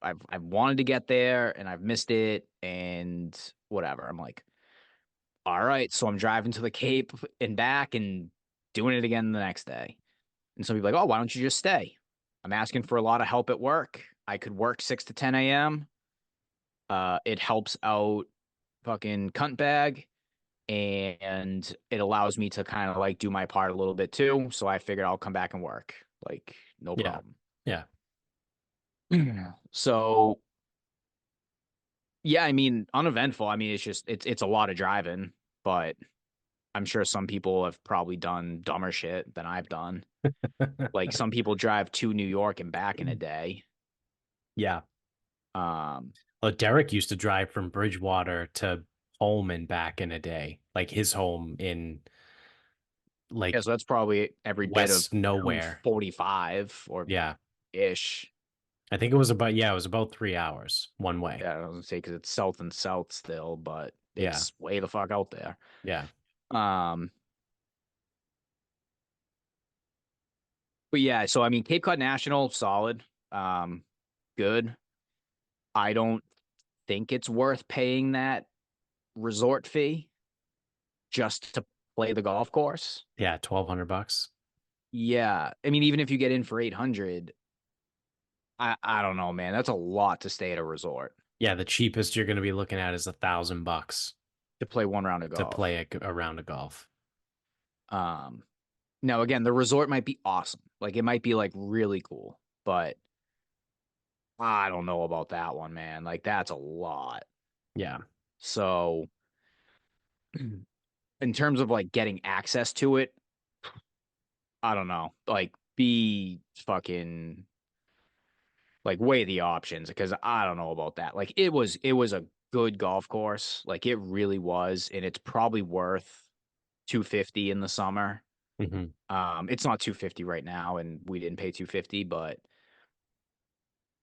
I've wanted to get there and I've missed it and whatever. I'm like, all right, so I'm driving to the Cape and back and doing it again the next day. And some people are like, oh, why don't you just stay? I'm asking for a lot of help at work. I could work 6 to 10 a.m. It helps out fucking cunt bag, and it allows me to kind of like do my part a little bit too. So I figured I'll come back and work. Like, no Yeah. problem. Yeah. So yeah, I mean, uneventful. I mean, it's a lot of driving, but I'm sure some people have probably done dumber shit than I've done. Like some people drive to New York and back in a day. Yeah. Um, Well, Derek used to drive from Bridgewater to home and back in a day, like his home in yeah, like so that's probably every bit of West nowhere. 245 or Yeah. ish. I think it was about, yeah, it was about 3 hours one way. Yeah, I was gonna say because it's south and south still, but Yeah. it's way the fuck out there. Yeah. Um, but yeah, so I mean, Cape Cod National, solid, um, good. I don't think it's worth paying that resort fee just to play the golf course. Yeah. 1,200 bucks. Yeah, I mean, even if you get in for 800, I don't know, man. That's a lot to stay at a resort Yeah. The cheapest you're going to be looking at is $1,000 to play one round of to play golf. a round of golf. Um, Now again, the resort might be awesome. Like it might be like really cool, but I don't know about that one, man. Like that's a lot. Yeah. So in terms of like getting access to it, I don't know. Like be fucking like weigh the options because I don't know about that. Like it was a good golf course. Like it really was, and it's probably worth 250 in the summer. Hmm. It's not 250 right now, and we didn't pay 250, but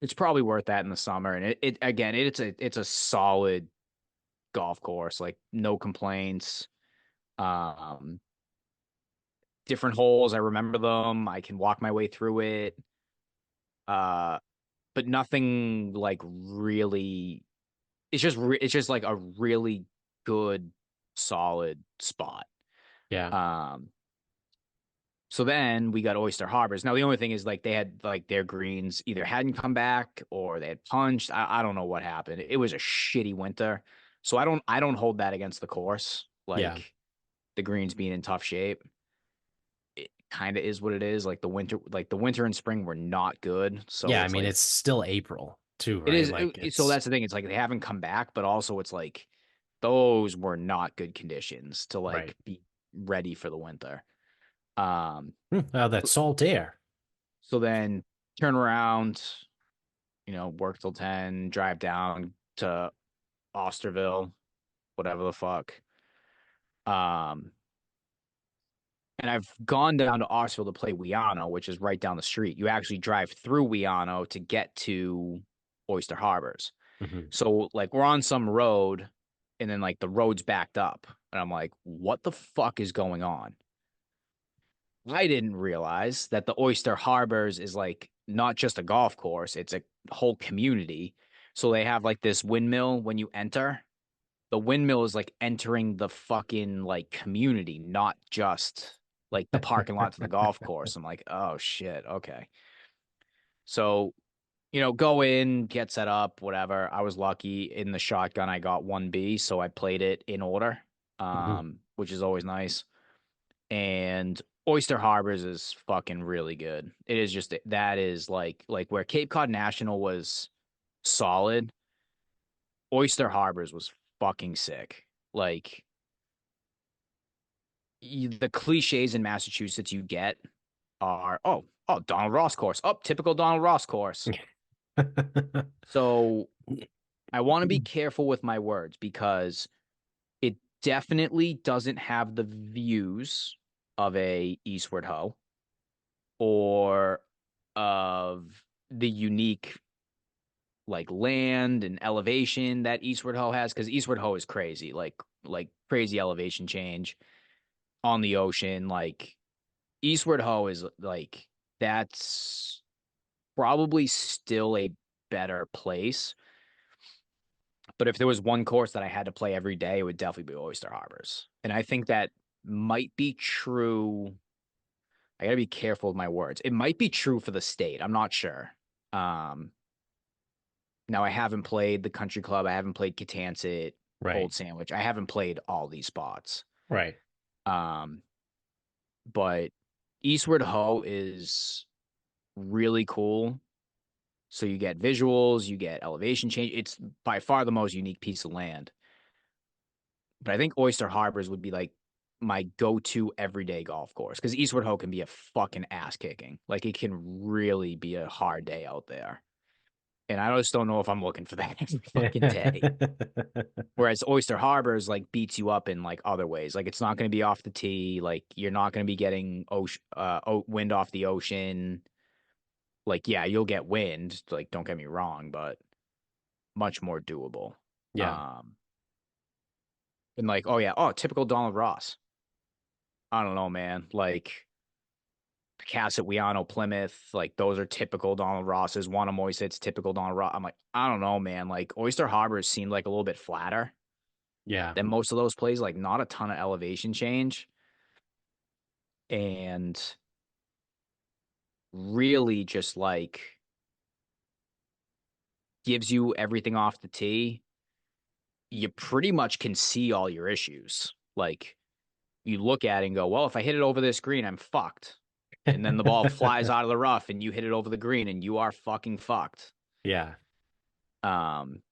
it's probably worth that in the summer. And it again, it's a solid golf course, like no complaints. Um, Different holes, I remember them. I can walk my way through it. Uh, but nothing like really. It's just like a really good, solid spot. Yeah. Um, so then we got Oyster Harbors. Now the only thing is like they had like their greens either hadn't come back or they had punched. I don't know what happened. It was a shitty winter. So I don't hold that against the course. Yeah. Like the greens being in tough shape. It kind of is what it is. Like the winter and spring were not good. So Yeah. I it's mean, like it's still April too, it right? is Like so it's, that's the thing. It's like they haven't come back, but also it's like those were not good conditions to right. like be ready for the winter. Um Oh, that salt air. so then turn around, work till 10, drive down to Osterville, whatever the fuck. Um, and I've gone down to Osterville to play Wiano, which is right down the street. You actually drive through Wiano to get to Oyster Harbors. Hmm. So like we're on some road and then like the road's backed up. And I'm like, what the fuck is going on? I didn't realize that the Oyster Harbors is like not just a golf course, it's a whole community. So they have like this windmill when you enter. The windmill is like entering the fucking like community, not just like the parking lot to the golf course. I'm like, oh shit, okay. So, go in, get set up, whatever. I was lucky in the shotgun. I got 1B, so I played it in order, Mhm. which is always nice. And Oyster Harbors is fucking really good. It is just that is like where Cape Cod National was solid, Oyster Harbors was fucking sick. Like the cliches in Massachusetts you get are Donald Ross course. Oh, typical Donald Ross course. So I want to be careful with my words because it definitely doesn't have the views of a Eastward Ho or of the unique like land and elevation that Eastward Ho has because Eastward Ho is crazy, like crazy elevation change on the ocean. Like Eastward Ho is like that's probably still a better place. But if there was one course that I had to play every day, it would definitely be Oyster Harbors. And I think that might be true. I gotta be careful with my words. It might be true for the state. I'm not sure. Um, Now I haven't played the Country Club. I haven't played Catanset, Right. Old Sandwich. I haven't played all these spots. Right. Um, but Eastward Ho is really cool. So you get visuals, you get elevation change. It's by far the most unique piece of land. But I think Oyster Harbors would be like my go-to everyday golf course because Eastward Ho can be a fucking ass kicking. Like it can really be a hard day out there. And I just don't know if I'm looking for that every fucking day. Whereas Oyster Harbors like beats you up in like other ways. Like it's not going to be off the tee. Like you're not going to be getting wind off the ocean. Like yeah, you'll get wind. Like don't get me wrong, but much more doable. Yeah. Um, and like oh yeah, oh typical Donald Ross. I don't know, man. Like Cassett, Wiano, Plymouth, like those are typical Donald Rosses. Wannamoissett's typical Donald Ross. I'm like I don't know, man. Like Oyster Harbors seemed like a little bit flatter Yeah. than most of those plays. Like not a ton of elevation change. And really just like gives you everything off the tee, you pretty much can see all your issues. Like you look at it and go, well, if I hit it over this green, I'm fucked. And then the ball flies out of the rough and you hit it over the green and you are fucking fucked. Yeah. Um,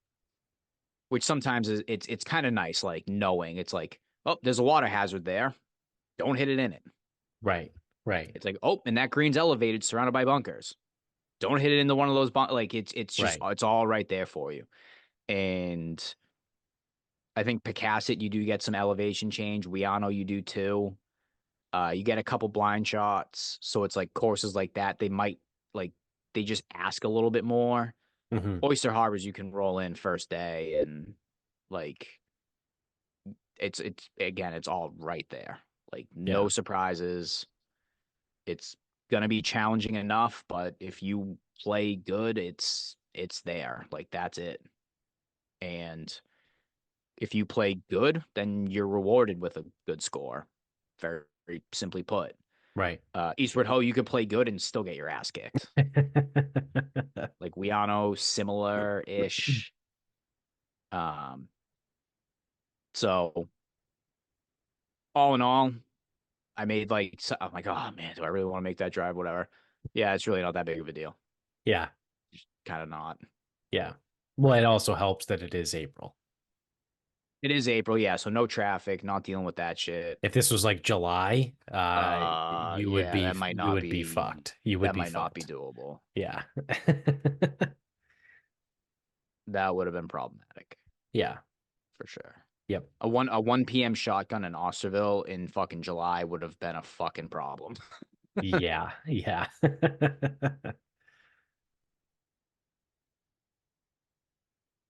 which sometimes is it's kind of nice, like knowing it's like, oh, there's a water hazard there. Don't hit it in it. Right. Right. It's like, oh, and that green's elevated, surrounded by bunkers. Don't hit it into one of those like it's just Right. it's all right there for you. And I think Picasset, you do get some elevation change. Wiano, you do too. You get a couple blind shots. So it's like courses like that, they might like they just ask a little bit more. Hmm. Oyster Harbors, you can roll in first day and like it's again, it's all right there. Like no Yeah. surprises. It's gonna be challenging enough, but if you play good, it's there. Like that's it. And if you play good, then you're rewarded with a good score. Very, very simply put. Right. Eastward Ho, you could play good and still get your ass kicked. Like Wiano, similar ish. Um, so all in all, I made like I'm like, oh man, do I really want to make that drive? Whatever. Yeah, it's really not that big of a deal. Yeah. Just kind of not. Yeah. Well, it also helps that it is April. It is April, yeah, so no traffic, not dealing with that shit. If this was like July, Yeah, you would be fucked. You would that be might not be fucked. doable. Yeah. That would have been problematic Yeah. for sure. Yep. A one p.m. shotgun in Osterville in fucking July would have been a fucking problem. Yeah. Yeah.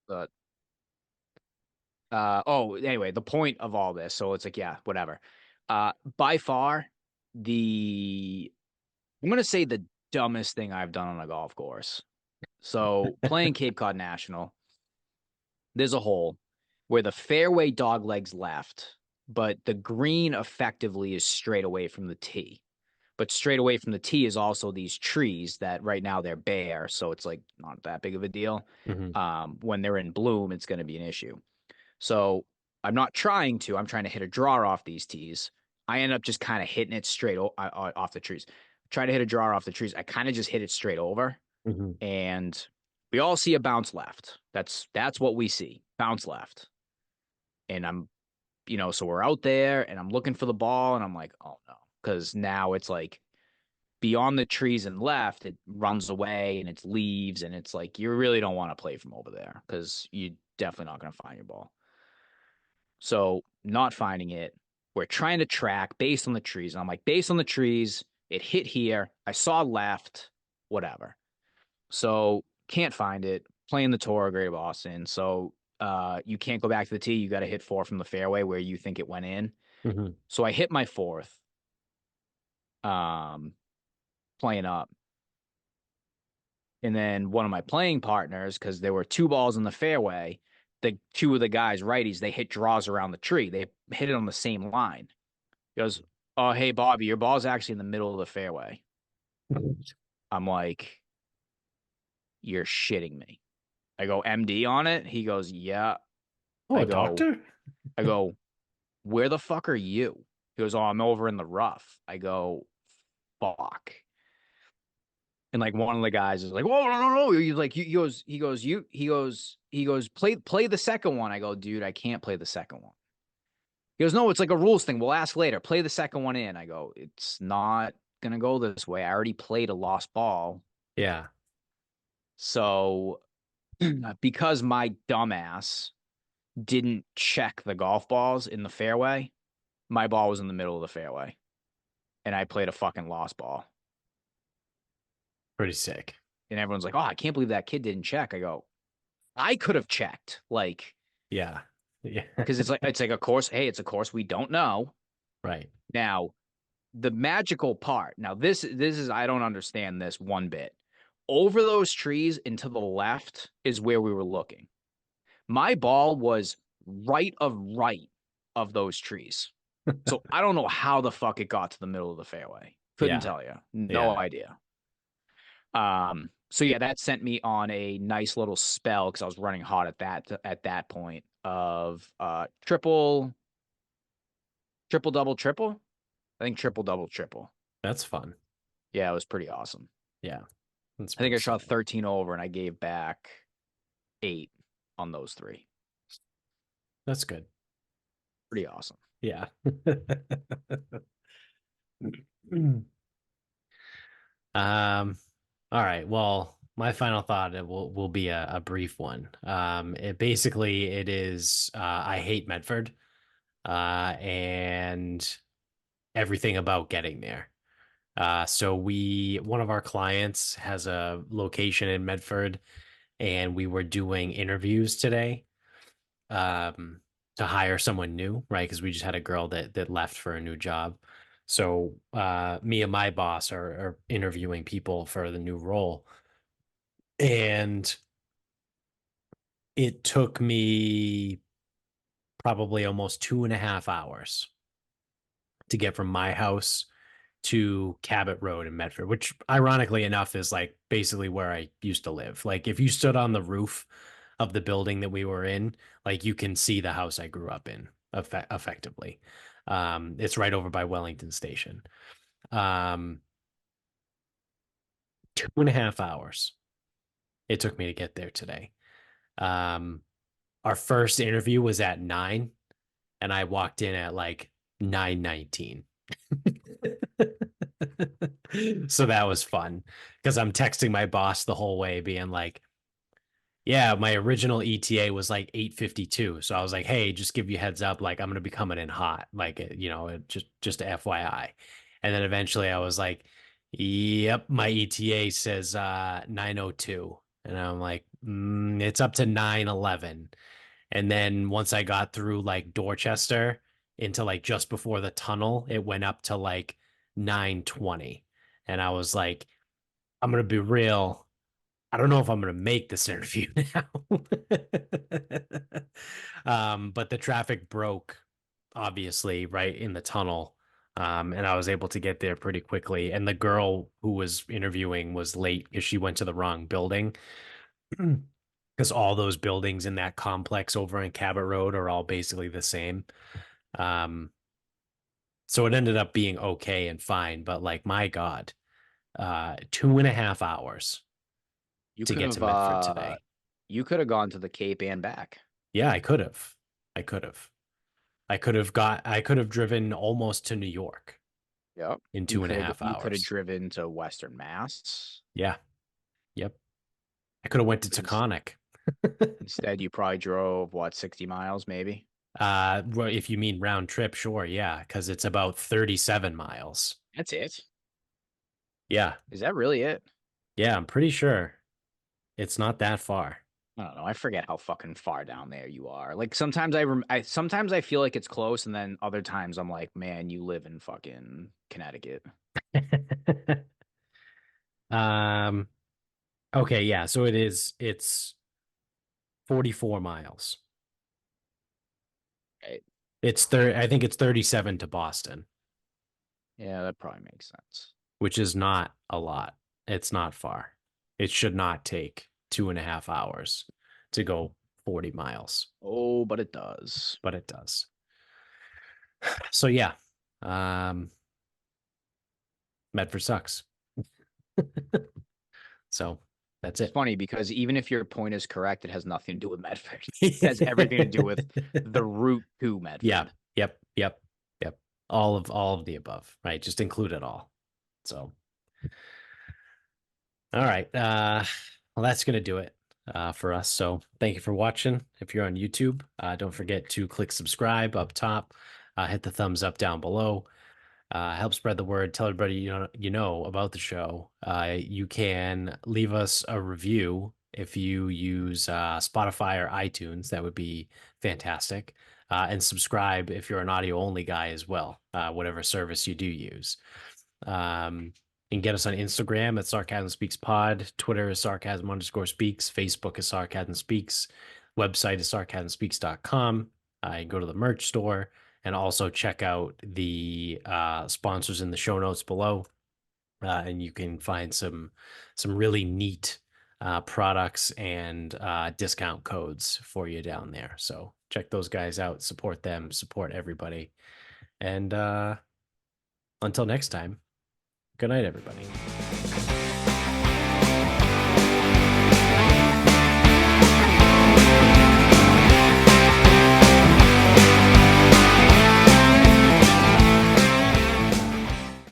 But anyway, the point of all this, so it's like, yeah, whatever. By far, the I'm gonna say the dumbest thing I've done on a golf course. So playing Cape Cod National, there's a hole where the fairway dog legs left, but the green effectively is straight away from the tee. But straight away from the tee is also these trees that right now they're bare, so it's like not that big of a deal. Hmm. When they're in bloom, it's going to be an issue. So I'm not trying to. I'm trying to hit a draw off these tees. I end up just kind of hitting it straight off the trees. Try to hit a draw off the trees. I kind of just hit it straight over, Hmm. and we all see a bounce left. That's what we see. Bounce left. And so we're out there and I'm looking for the ball and I'm like, oh no. Because now it's like beyond the trees and left, it runs away and it's leaves. And it's like, you really don't want to play from over there because you're definitely not going to find your ball. So, not finding it, we're trying to track based on the trees. And I'm like, based on the trees, it hit here. I saw left, whatever. So, can't find it. Playing the tour of Greater Boston. So, you can't go back to the tee. You got to hit four from the fairway where you think it went in. Hmm. So, I hit my fourth, um, playing up. And then one of my playing partners, because there were two balls in the fairway, the two of the guys, righties, they hit draws around the tree. They hit it on the same line. He goes, oh, hey, Bobby, your ball's actually in the middle of the fairway. I'm like, you're shitting me. I go, MD on it. He goes, yeah. Oh, I a go, doctor? I go, where the fuck are you? He goes, oh, I'm over in the rough. I go, fuck. And like one of the guys is like, whoa, no, no, no. He's like, he goes, play the second one. I go, dude, I can't play the second one. He goes, no, it's like a rules thing. We'll ask later. Play the second one in. I go, it's not gonna go this way. I already played a lost ball. Yeah. So because my dumbass didn't check the golf balls in the fairway, my ball was in the middle of the fairway. And I played a fucking lost ball. Pretty sick. And everyone's like, oh, I can't believe that kid didn't check. I go, I could have checked. Like, Yeah. Yeah. because it's like a course. Hey, it's a course we don't know. Right. Now, the magical part. Now, this is I don't understand this one bit. Over those trees and to the left is where we were looking. My ball was right of those trees. So I don't know how the fuck it got to the middle of the fairway. Couldn't Yeah. tell you. No Yeah. idea. So yeah, that sent me on a nice little spell because I was running hot at that point of triple double triple. I think triple double triple. That's fun. Yeah, it was pretty awesome. Yeah. That's I think pretty I shot solid. 13 over and I gave back 8 on those 3. That's good. Pretty awesome. Yeah. All right. Well, my final thought it will be a brief one. It is I hate Medford, and everything about getting there. So one of our clients has a location in Medford, and we were doing interviews today, um, to hire someone new, right? Because we just had a girl that left for a new job. So me and my boss are interviewing people for the new role. And it took me probably almost 2.5 hours to get from my house to Cabot Road in Medford, which ironically enough is like basically where I used to live. Like if you stood on the roof of the building that we were in, like you can see the house I grew up in effectively. It's right over by Wellington Station. Um, 2.5 hours it took me to get there today. Um, our first interview was at 9, and I walked in at like 9:19. So that was fun because I'm texting my boss the whole way, being like, yeah, my original ETA was like 8:52. So I was like, hey, just give you heads up, like I'm gonna be coming in hot, like just FYI. And then eventually I was like, yep, my ETA says 9:02. And I'm like, it's up to 9:11. And then once I got through like Dorchester into like just before the tunnel, it went up to like 9:20. And I was like, I'm gonna be real. I don't know if I'm gonna make this interview now. But the traffic broke, obviously, right in the tunnel. And I was able to get there pretty quickly. And the girl who was interviewing was late because she went to the wrong building. Because all those buildings in that complex over on Cabot Road are all basically the same. Um, so it ended up being okay and fine, but like my God, 2.5 hours You to could get to have Medford today. you could have gone to the Cape and back. Yeah, I could have. I could have. I could have driven almost to New York Yep. in You two and a could have half you could have hours. driven to Western Mass. Yeah. Yep. I could have went to But Taconic. instead you probably drove what, 60 miles maybe? Well, if you mean round trip, sure, yeah, because it's about 37 miles. That's it. Yeah. Is that really it? Yeah, I'm pretty sure it's not that far. I don't know. I forget how fucking far down there you are. Like sometimes I sometimes I feel like it's close, and then other times I'm like, man, you live in fucking Connecticut. Um, okay, yeah, so it's 44 miles. Right? I think it's 37 to Boston, Yeah, that probably makes sense. which is not a lot. It's not far. It should not take 2.5 hours to go 40 miles, Oh, but it does. but it does. So yeah, um, Medford sucks. So that's It's it. funny because even if your point is correct, it has nothing to do with Medford. It has everything to do with the route to Yeah. Medford. Yep. Yep. Yep. All of the above, right? Just include it all. So, all right. Well, that's gonna do it for us. So, thank you for watching. If you're on YouTube, don't forget to click subscribe up top. Hit the thumbs up down below. Help spread the word. Tell everybody you know about the show. You can leave us a review if you use Spotify or iTunes. That would be fantastic. And subscribe if you're an audio only guy as well, whatever service you do use. You can get us on Instagram at Sarcasm Speaks Pod. Twitter is Sarcasm_speaks. Facebook is Sarcasm Speaks. Website is sarcasmspeaks.com. You go to the merch store and also check out the sponsors in the show notes below. And you can find some really neat products and discount codes for you down there. So check those guys out, support them, support everybody. And until next time, good night, everybody.